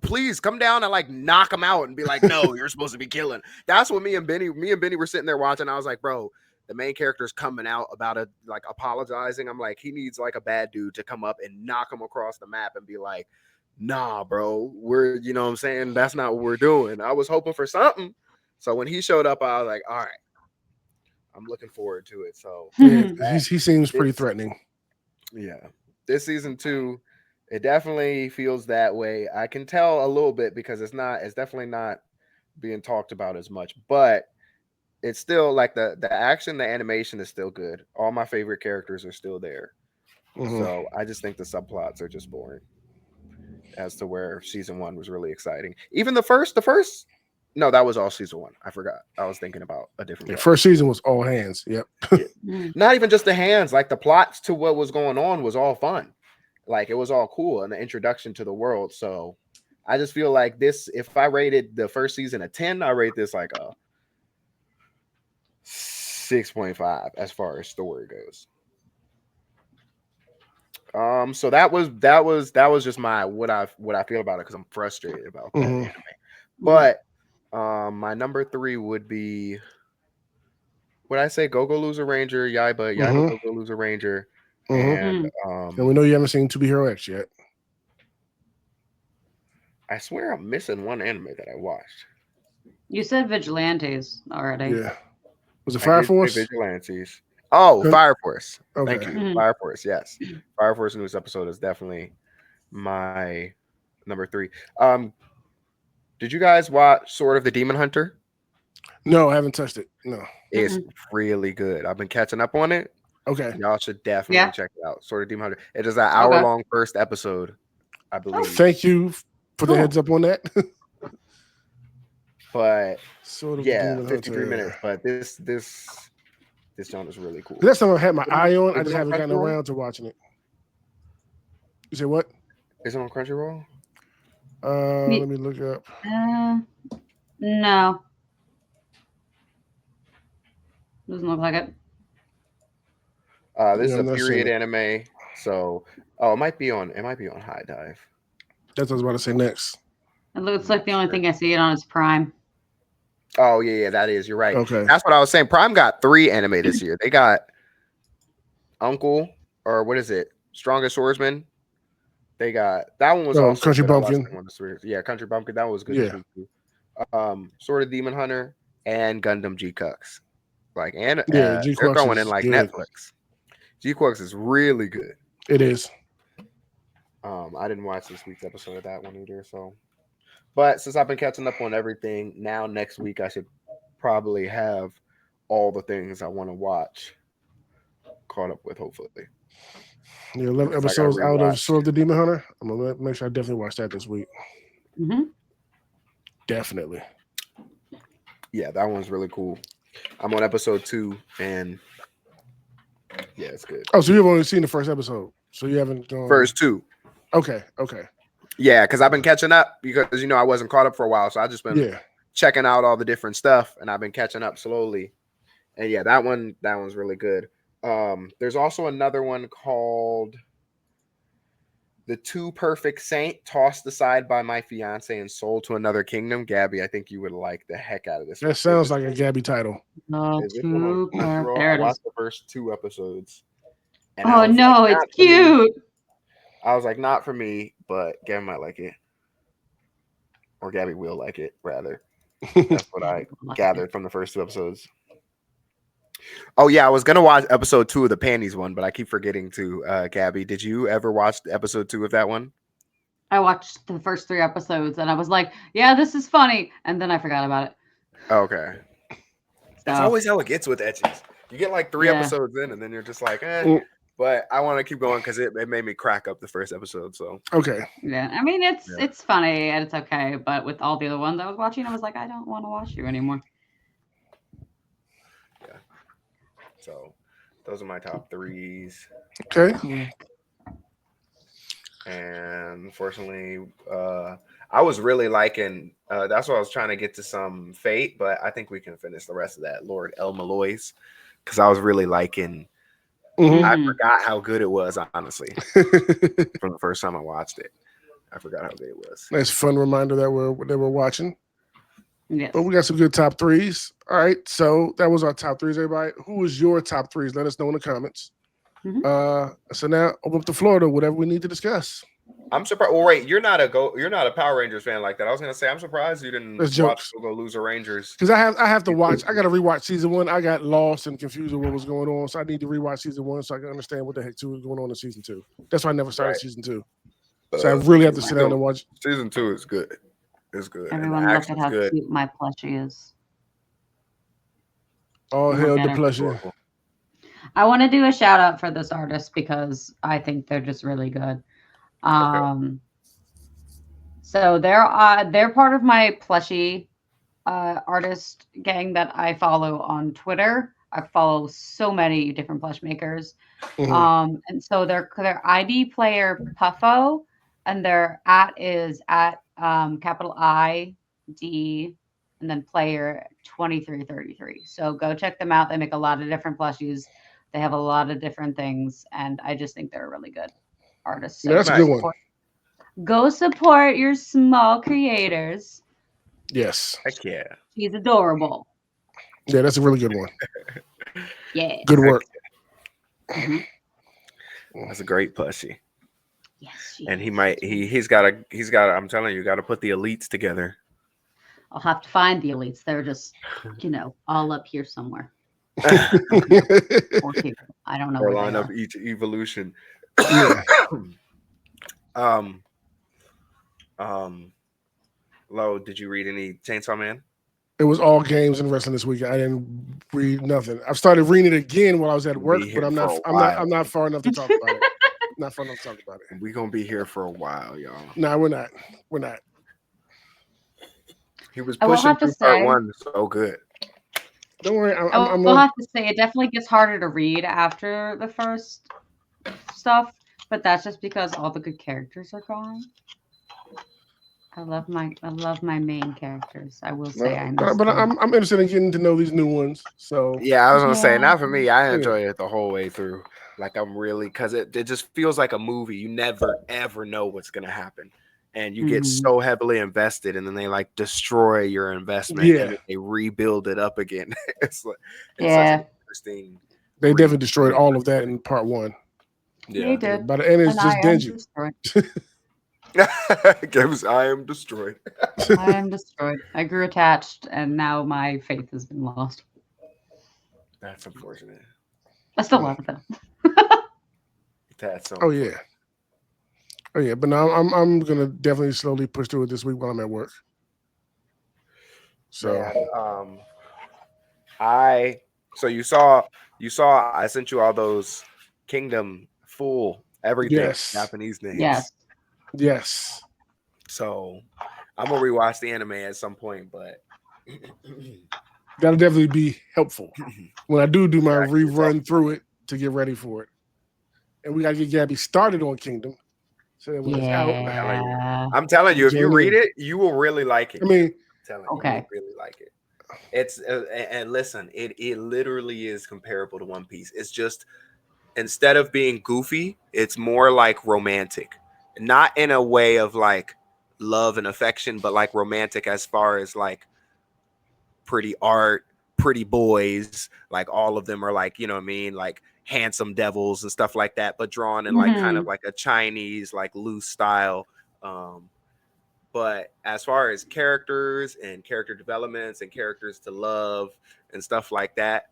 please come down and like knock him out and be like, no, you're supposed to be killing. That's what me and Benny were sitting there watching. I was like, bro, the main character's coming out about like apologizing. I'm like, he needs like a bad dude to come up and knock him across the map and be like, nah, bro, we're, you know what I'm saying? That's not what we're doing. I was hoping for something. So when he showed up, I was like, all right, I'm looking forward to it. So he seems pretty threatening. Yeah. This season 2, it definitely feels that way. I can tell a little bit because it's definitely not being talked about as much, but it's still like the action, the animation is still good. All my favorite characters are still there. So I just think the subplots are just boring as to where season 1 was really exciting. Even the first, no, that was all season 1. I forgot. I was thinking about a different. The first season was all hands. Yep. Not even just the hands. Like the plots to what was going on was all fun. Like it was all cool and the introduction to the world. So I just feel like this. If I rated the first season a 10, I rate this like a 6.5 as far as story goes. So that was just my what I feel about it because I'm frustrated about that anime. But my number 3 would be, would I say Go Loser Ranger, Yaiba Go Loser Ranger, and we know you haven't seen To Be Hero X yet. I swear I'm missing one anime that I watched. You said Vigilantes already. Yeah. Was it Fire Force? Vigilantes. Oh, Fire Force. Okay. Thank you. Fire Force, yes. Fire Force newest episode is definitely my number 3. Did you guys watch Sword of the Demon Hunter? No, I haven't touched it. No. It's really good. I've been catching up on it. Okay. Y'all should definitely check it out. Sword of the Demon Hunter. It is an hour-long first episode, I believe. Thank you for the heads up on that. But sort of 53 minutes. But this genre is really cool. That's something I had my eye on. I just haven't gotten around to watching it. You say what? Is it on Crunchyroll? Let me look up. No. Doesn't look like it. This is a period anime. So it might be on High Dive. That's what I was about to say next. It looks like the only thing I see it on is Prime. Oh yeah, that is. You're right. Okay. That's what I was saying. Prime got 3 anime this year. They got Uncle, or what is it? Strongest Swordsman. They got that one was also Country Bumpkin. Yeah, Country Bumpkin. That one was good. Yeah. Sword of Demon Hunter and Gundam G-Cux. They're going in like good. Netflix. G-Cux is really good. It is. I didn't watch this week's episode of that one either. So, but since I've been catching up on everything, now next week I should probably have all the things I want to watch caught up with. Hopefully. Yeah, 11 I gotta episodes out of rewatch. Sword of the Demon Hunter. I'm gonna make sure I definitely watch that this week. Mm-hmm. Definitely. Yeah, that one's really cool. I'm on episode 2, and yeah, it's good. Oh, so you've only seen the first episode, so you haven't gone. First 2. Okay. Yeah, because I've been catching up because I wasn't caught up for a while, so I just been checking out all the different stuff, and I've been catching up slowly. And yeah, that one's really good. There's also another one called The Two Perfect Saint, Tossed Aside by My Fiance and Sold to Another Kingdom. Gabby, I think you would like the heck out of this. That sounds like a Gabby title. There I it watched is. the first 2 episodes. And Oh no, it's cute. I was like, not for me, but Gabby might like it. Or Gabby will like it, rather. That's what I gathered from the first 2 episodes. Oh yeah, I was gonna watch episode 2 of the panties one, but I keep forgetting to. Gabby, did you ever watch episode 2 of that one? I watched the first 3 episodes and I was like, yeah, this is funny. And then I forgot about it. Okay. That's So, always how it gets with etchies. You get like 3 episodes in, and then you're just like, But I want to keep going because it made me crack up the first episode. So okay. Yeah, I mean it's funny and it's okay, but with all the other ones I was watching, I was like, I don't want to watch you anymore. Yeah. So those are my top 3s. Okay. And unfortunately, I was really liking. That's why I was trying to get to some Fate, but I think we can finish the rest of that Lord El Malloy's because I was really liking. Mm-hmm. I forgot how good it was, honestly, from the first time I watched it. I forgot how good it was. Nice fun reminder that we're watching. Yes. But we got some good top 3s. All right, so that was our top 3s, everybody. Who was your top 3s? Let us know in the comments. Mm-hmm. So now open up to Florida, whatever we need to discuss. I'm surprised. Well, wait, you're not a Power Rangers fan like that. I was gonna say I'm surprised you didn't watch Go Loser Rangers. Because I have to watch. I got to rewatch season 1. I got lost and confused with what was going on, so I need to rewatch season 1 so I can understand what the heck 2 is going on in season 2. That's why I never started season 2. So I really have to sit down and watch. Season 2 is good. It's good. Everyone look at how cute my plushie is. All hail the plushie. I want to do a shout out for this artist because I think they're just really good. So they're part of my plushie artist gang that I follow on Twitter. I follow so many different plush makers. Mm-hmm. And so their ID player Puffo and their is at capital ID and then player 2333. So go check them out. They make a lot of different plushies. They have a lot of different things, and I just think they're a really good artist. So that's a good one. Go support your small creators. Yes. Heck yeah. She's adorable. Yeah, that's a really good one. Yeah. Good work. Mm-hmm. That's a great plushie. Yes. And he's got I'm telling you, got to put the elites together. I'll have to find the elites. They're just, all up here somewhere. Or here. I don't know or where line they up are. each evolution. Yeah. Lo, did you read any Chainsaw Man? It was all games and wrestling this week. I didn't read nothing. I've started reading it again while I was at work, but I'm not far enough to talk about it. Not far enough to talk about it. We're gonna be here for a while, y'all. No, we're not. We're not. He was pushing through part 1 so good. Don't worry. I'll have to say it definitely gets harder to read after the first stuff, but that's just because all the good characters are gone. I love my main characters. I will say but I'm interested in getting to know these new ones. So yeah, I was gonna say, not for me. I enjoy it the whole way through. Like I'm really because it just feels like a movie. You never ever know what's gonna happen. And you get so heavily invested, and then they like destroy your investment, and then they rebuild it up again. It's such an interesting. They definitely destroyed all of that in part 1. Yeah, they did. By the end, it's just dingy. I am destroyed. I am destroyed. I grew attached, and now my faith has been lost. That's unfortunate. I still love it though. That's so. Oh yeah. But now I'm gonna definitely slowly push through it this week while I'm at work. So you saw I sent you all those Kingdom full everything. Yes. Japanese names. Yes. Yes. So I'm gonna rewatch the anime at some point, but That'll definitely be helpful when I do my Exactly, it's rerun awesome. through it to get ready for it. And we gotta get Gabby started on Kingdom. So that when it's out, Yeah. I'm telling you, if you Join read in. it, you will really like it. I mean, I'm telling you, Okay. you'll really like it. It's and listen, it literally is comparable to One Piece. It's just instead of being goofy, it's more like romantic, not in a way of like love and affection, but like romantic as far as like pretty art, pretty boys, like all of them are like, you know what I mean, like handsome devils and stuff like that, but drawn in like kind of like a Chinese like loose style. But as far as characters and character developments and characters to love and stuff like that,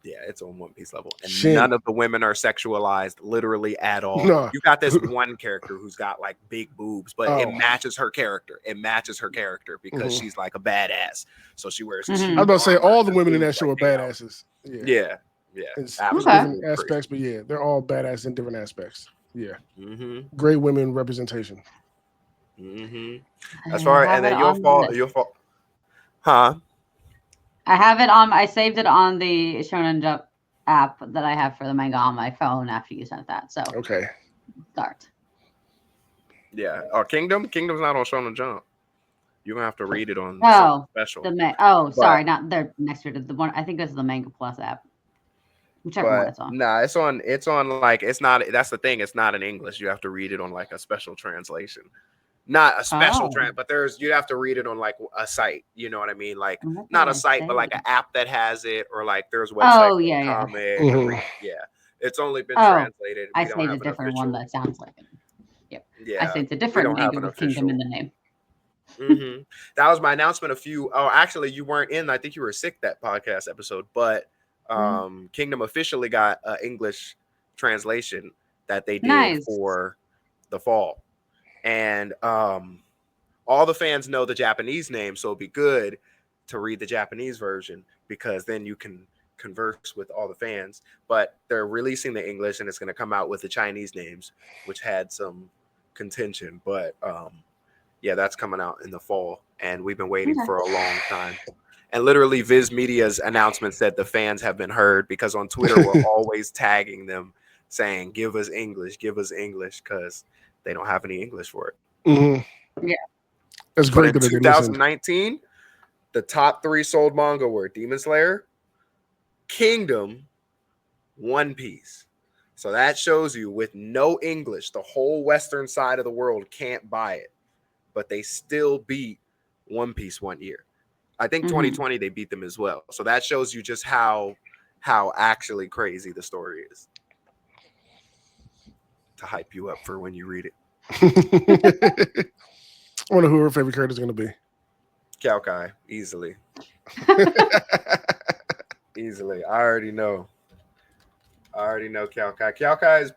yeah, it's on One Piece level. And Shin. none of the women are sexualized literally at all. No. You got this one character who's got like big boobs, but it Oh. matches her character. It matches her character because she's like a badass. So she wears this Mhm. huge I was about to say armor all the and women in that boobs, show like, are hang out. badasses. Yeah. It's Absolutely. different aspects, but yeah, they're all badass in different aspects. Yeah. Mm-hmm. Great women representation. Mm-hmm. As far and then you'll fall. Huh? I have it on. I saved it on the Shonen Jump app that I have for the manga on my phone after you sent that. So Okay. start. Yeah. Kingdom's not on Shonen Jump. You're gonna have to read it on Oh, special. Sorry, not the next to the one. I think that's the Manga Plus app. Whichever one it's on. Nah, it's on like it's not. That's the thing. It's not in English. You have to read it on like a special translation. Not a special but you have to read it on like a site. You know what I mean? Like not a site, but like an app that has it, or like there's websites. Oh yeah, comic, Mhm. yeah. It's only been translated. I saved a different one that sounds like it. Yep. Yeah, I saved a different manga with Kingdom in the name. Mm-hmm. That was my announcement. Actually, you weren't in. I think you were sick that podcast episode, but Kingdom officially got an English translation that they did for the fall, and all the fans know the Japanese name, so it'd be good to read the Japanese version because then you can converse with all the fans. But they're releasing the English, and it's going to come out with the Chinese names, which had some contention, but yeah, that's coming out in the fall, and we've been waiting for a long time. And literally, Viz Media's announcement said the fans have been heard because on Twitter we're always tagging them saying, "Give us English, because they don't have any English for it." Mm-hmm. Yeah, that's great. But in 2019, the top 3 sold manga were Demon Slayer, Kingdom, One Piece. So that shows you, with no English, the whole Western side of the world can't buy it. But they still beat One Piece one year. I think 2020 they beat them as well. So that shows you just how actually crazy the story is. To hype you up for when you read it. I wonder who her favorite character is going to be. Kai, easily. Easily. I already know Kai is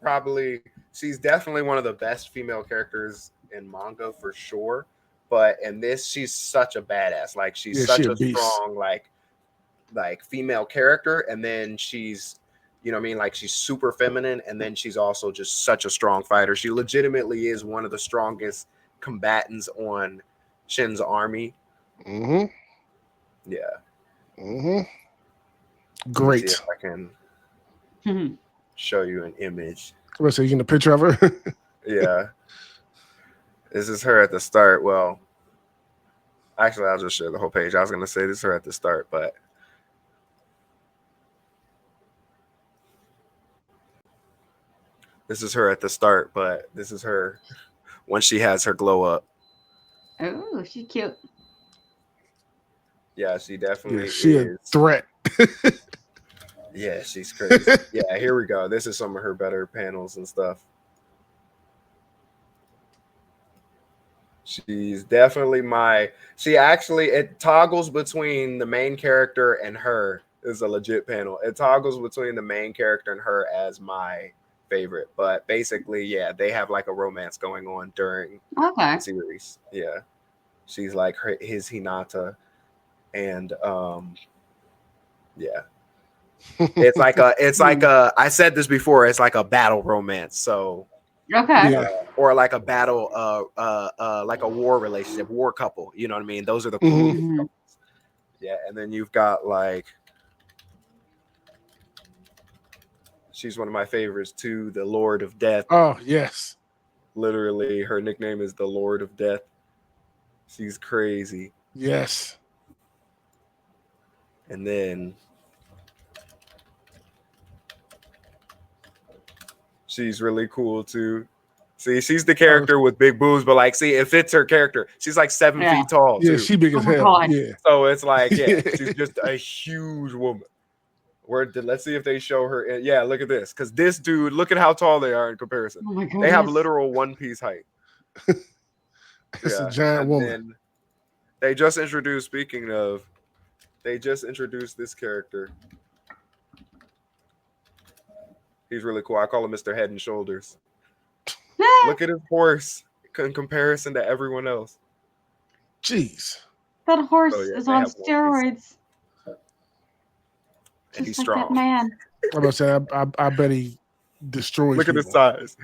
she's definitely one of the best female characters in manga for sure. But in this, she's such a badass. Like she's such a strong, like female character. And then she's, you know what I mean? Like she's super feminine. And then she's also just such a strong fighter. She legitimately is one of the strongest combatants on Shin's army. Mm-hmm. Yeah. Mm-hmm. Great. See if I can show you an image. So you getting a picture of her? Yeah. This is her at the start. Well, actually, I'll just share the whole page. I was going to say this is her at the start, but this is her at the start, but this is her when she has her glow up. Oh, she's cute. Yeah, she definitely she is. A threat. Yeah, she's crazy. Yeah, here we go. This is some of her better panels and stuff. She's definitely it toggles between the main character and her. Is a legit panel. It toggles between the main character and her as my favorite. But basically, yeah, they have like a romance going on during the series. Yeah. She's like his Hinata. And yeah. It's like I said this before, it's like a battle romance. So Okay. Yeah. or like a battle like a war relationship, war couple, you know what I mean? Those are the cool Mhm. yeah, and then you've got like she's one of my favorites too, the Lord of Death. Oh yes. Literally, her nickname is the Lord of Death. She's crazy. Yes. And then she's really cool too. See, she's the character with big boobs, but like, see, it fits her character. She's like 7 Yeah. feet tall Yeah, too. she big Oh as my hell. God. Yeah. So it's like, yeah, she's just a huge woman. Let's see if they show her. Yeah, look at this. Because this dude, look at how tall they are in comparison. Oh my goodness. They have literal one-piece height. It's a giant and woman. then they just introduced, speaking of, they just introduced this character. He's really cool. I call him Mr. Head and Shoulders. Look at his horse in comparison to everyone else. Jeez. That horse Oh, yeah, is they on have one piece. steroids. And he's Just like strong. that man. I'm about to say, I bet he destroys Look at people. his size.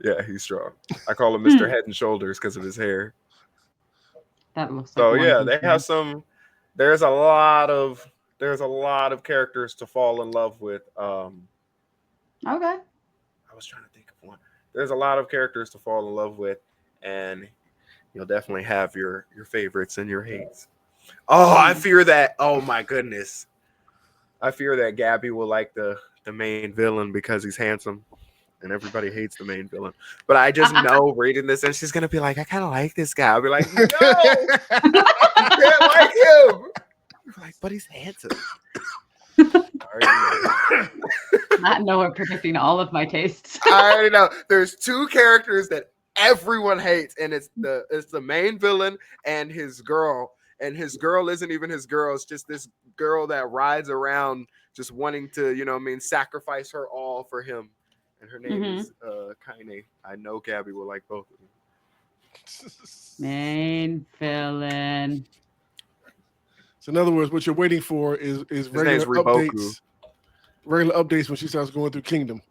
Yeah, he's strong. I call him Mr. Head and Shoulders because of his hair. That looks like So one yeah, piece they man. have some. There's a lot of characters to fall in love with. Okay. I was trying to think of one. There's a lot of characters to fall in love with, and you'll definitely have your favorites and your hates. Oh, I fear that. Oh my goodness, I fear that Gabby will like the main villain because he's handsome, and everybody hates the main villain. But I just know reading this, and she's gonna be like, I kind of like this guy. I'll be like, no, you can't like him. I'm like, but he's handsome. Not knowing predicting all of my tastes. I already know. There's two characters that everyone hates, and it's the main villain and his girl. And his girl isn't even his girl. It's just this girl that rides around just wanting to, you know what I mean, sacrifice her all for him. And her name is Kaine. I know Gabby will like both of them. Main villain. So in other words, what you're waiting for is regular updates. Regular updates when she starts going through Kingdom.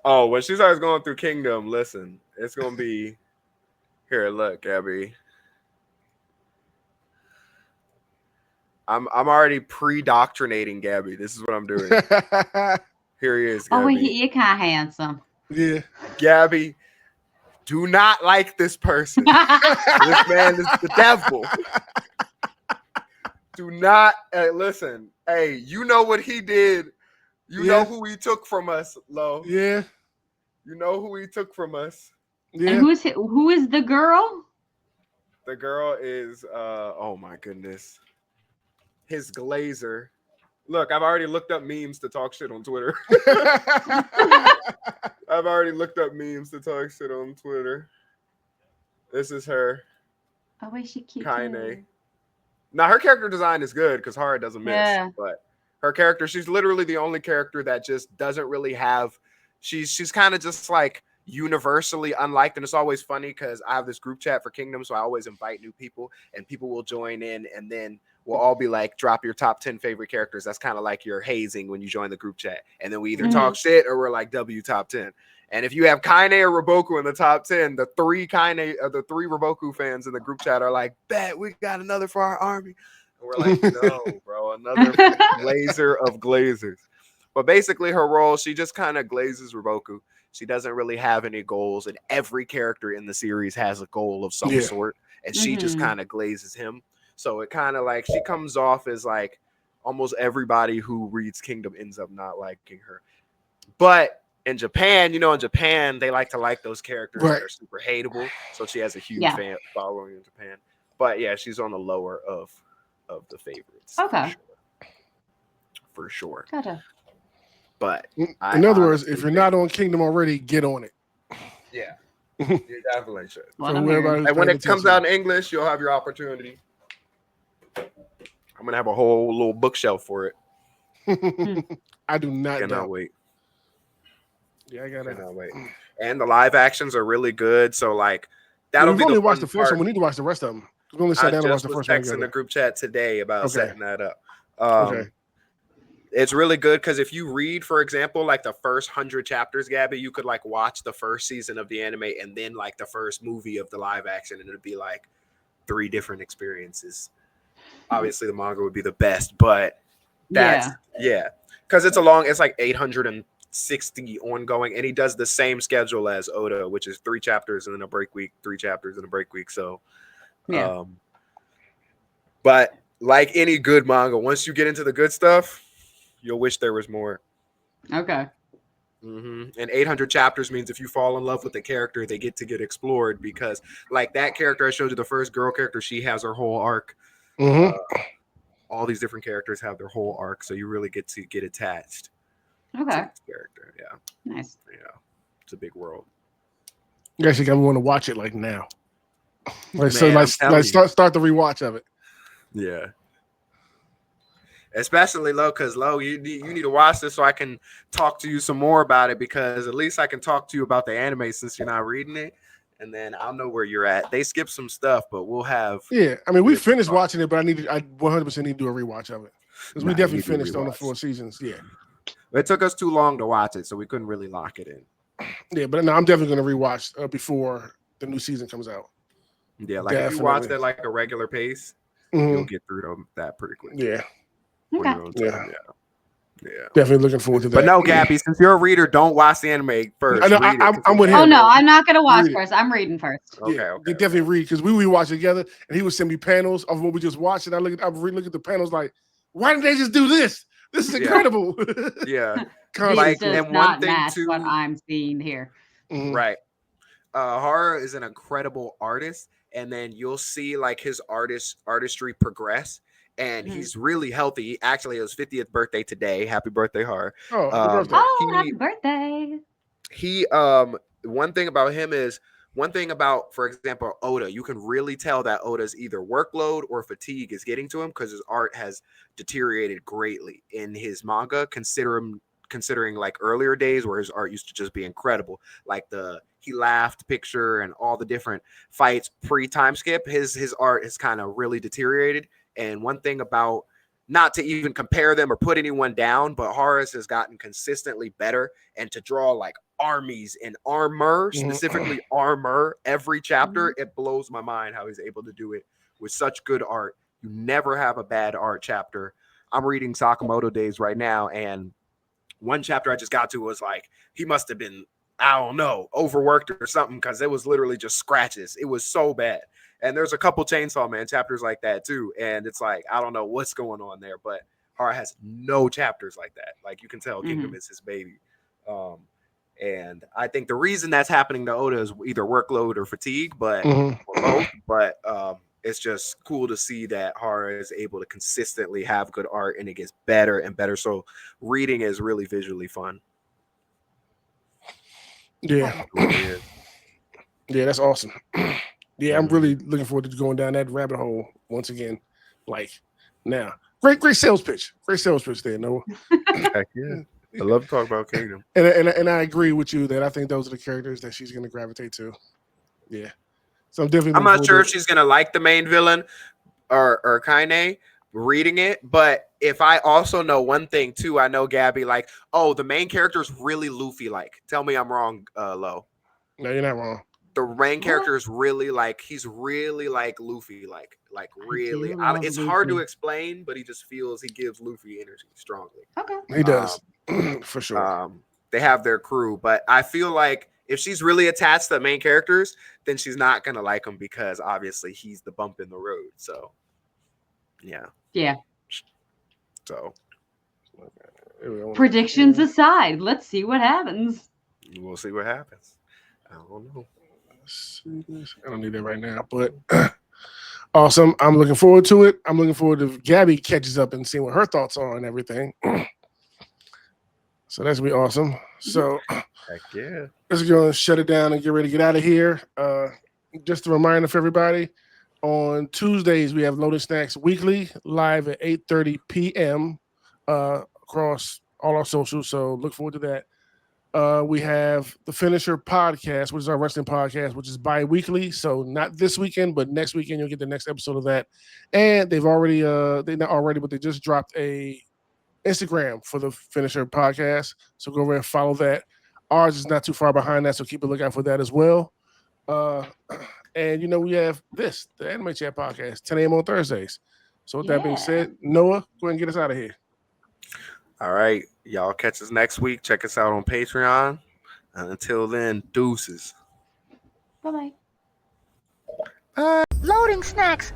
Oh, when she starts going through Kingdom, listen, it's gonna be here. Look, Gabby. I'm already pre-doctrinating Gabby. This is what I'm doing. Here he is, Gabby. Oh, you're kind of handsome. Yeah. Gabby, do not like this person. This man is the devil. Do not listen. Hey, you know what he did. You know who he took from us, Lo. Yeah. You know who he took from us. Yeah. And who is the girl? The girl is oh my goodness. His Glazer. Look, I've already looked up memes to talk shit on Twitter. I've already looked up memes to talk shit on Twitter. This is her. Oh, is she cute? Kaine. Now her character design is good because Hara doesn't miss. Yeah. But her character, she's literally the only character that just doesn't really have. She's kind of just like universally unliked, and it's always funny because I have this group chat for Kingdom, so I always invite new people, and people will join in, and then we'll all be like, drop your top 10 favorite characters. That's kind of like your hazing when you join the group chat, and then we either talk shit or we're like W top 10. And if you have Kaine or Roboku in the top 10, the three Roboku fans in the group chat are like, bet we got another for our army. And we're like, no, bro, another glazer of glazers. But basically her role, she just kind of glazes Roboku. She doesn't really have any goals, and every character in the series has a goal of some sort, and she just kind of glazes him. So it kind of like she comes off as like almost everybody who reads Kingdom ends up not liking her. But in Japan, in Japan, they like to like those characters that are super hateable. So she has a huge fan following in Japan. But yeah, she's on the lower of the favorites. Okay. For sure. Gotcha. But in other words, if you're not on Kingdom already, get on it. Yeah. You definitely should. And when it comes out in English, you'll have your opportunity. I'm gonna have a whole little bookshelf for it. I do not cannot wait. Yeah, I cannot wait. And the live actions are really good. So like that'll be we've only the watched the first part. one. We need to watch the rest of them. We only sat down and watched the first one. I just was texting the group chat today about setting that up. Okay. It's really good because if you read, for example, like the first 100 chapters, Gabby, you could like watch the first season of the anime and then like the first movie of the live action, and it'd be like 3 different experiences. Obviously, the manga would be the best, but that's because it's like 860 ongoing, and he does the same schedule as Oda, which is 3 chapters and then a break week, 3 chapters and a break week. So, but like any good manga, once you get into the good stuff, you'll wish there was more. Okay. And 800 chapters means if you fall in love with the character, they get explored, because like that character I showed you, the first girl character, she has her whole arc. All these different characters have their whole arc, so you really get to get attached to this character. Yeah. Nice. Yeah. It's a big world. You actually got me want to watch it like now. Like, Man, start the rewatch of it. Yeah. Especially because you need to watch this so I can talk to you some more about it, because at least I can talk to you about the anime since you're not reading it, and then I'll know where you're at. They skipped some stuff, but we'll have. Yeah, I mean, we finished watching it, but I 100% need to do a rewatch of it, because we definitely finished on the 4 seasons. Yeah, it took us too long to watch it, so we couldn't really lock it in. Yeah, but no, I'm definitely going to rewatch before the new season comes out. Yeah, like if you watch that like a regular pace, you'll get through that pretty quick. Yeah. Okay. Yeah. Definitely looking forward to that. But no, Gabby, since you're a reader, don't watch the anime first. I'm with him. Oh no, I'm not gonna watch first. I'm reading first. Okay, definitely read, because we watch together, and he would send me panels of what we just watched, and I look at the panels like, why didn't they just do this? This is incredible. Yeah, like, does not match what I'm seeing here. Right. Horror is an incredible artist, and then you'll see like his artistry progress. And he's really healthy. Actually, it was 50th birthday today. Happy birthday, Horror. Happy birthday. He one thing about him is, for example, Oda, you can really tell that Oda's either workload or fatigue is getting to him, because his art has deteriorated greatly in his manga, considering like earlier days where his art used to just be incredible, like the He Laughed picture and all the different fights pre-time skip. His art has kind of really deteriorated. And one thing about, not to even compare them or put anyone down, but Horace has gotten consistently better, and to draw like armies and armor, specifically armor, every chapter, it blows my mind how he's able to do it with such good art. You never have a bad art chapter. I'm reading Sakamoto Days right now, and one chapter I just got to was like, he must have been, I don't know, overworked or something, because it was literally just scratches. It was so bad. And there's a couple Chainsaw Man chapters like that too. And it's like, I don't know what's going on there, but Horror has no chapters like that. Like, you can tell Kingdom is his baby. And I think the reason that's happening to Oda is either workload or fatigue, but or both. But it's just cool to see that Horror is able to consistently have good art, and it gets better and better. So reading is really visually fun. Yeah. Yeah, that's awesome. Yeah, I'm really looking forward to going down that rabbit hole once again. Like, now, great sales pitch. Great sales pitch there, Noah. Heck yeah, I love to talk about Kingdom. And I agree with you that I think those are the characters that she's going to gravitate to. Yeah, so I'm not sure if she's going to like the main villain or Kaine reading it, but if I also know one thing too, I know Gabby, like, oh, the main character is really Luffy-like. Tell me I'm wrong, Lo. No, you're not wrong. The main character is really like, he's really like Luffy, like really. It's hard to explain, but he just feels, he gives Luffy energy strongly. Okay, he does for sure. They have their crew, but I feel like if she's really attached to the main characters, then she's not gonna like him, because obviously he's the bump in the road. So, yeah. So, predictions aside, let's see what happens. We'll see what happens. I don't know. I don't need that right now, but awesome. I'm looking forward to it. I'm looking forward to Gabby catches up and seeing what her thoughts are and everything. So that's gonna be awesome. So heck yeah, let's go and shut it down and get ready to get out of here. Just a reminder for everybody, on Tuesdays we have Loaded Snacks Weekly live at 8:30 p.m. Across all our socials. So look forward to that. We have the Finisher podcast, which is our wrestling podcast, which is bi-weekly. So not this weekend, but next weekend you'll get the next episode of that. And they've already, but they just dropped a Instagram for the Finisher podcast. So go over and follow that. Ours is not too far behind that, so keep a lookout for that as well. And we have the Anime Chat podcast, 10 a.m. on Thursdays. So with that being said, Noah, go ahead and get us out of here. All right, y'all catch us next week. Check us out on Patreon. Until then, deuces. Bye-bye. Loading snacks.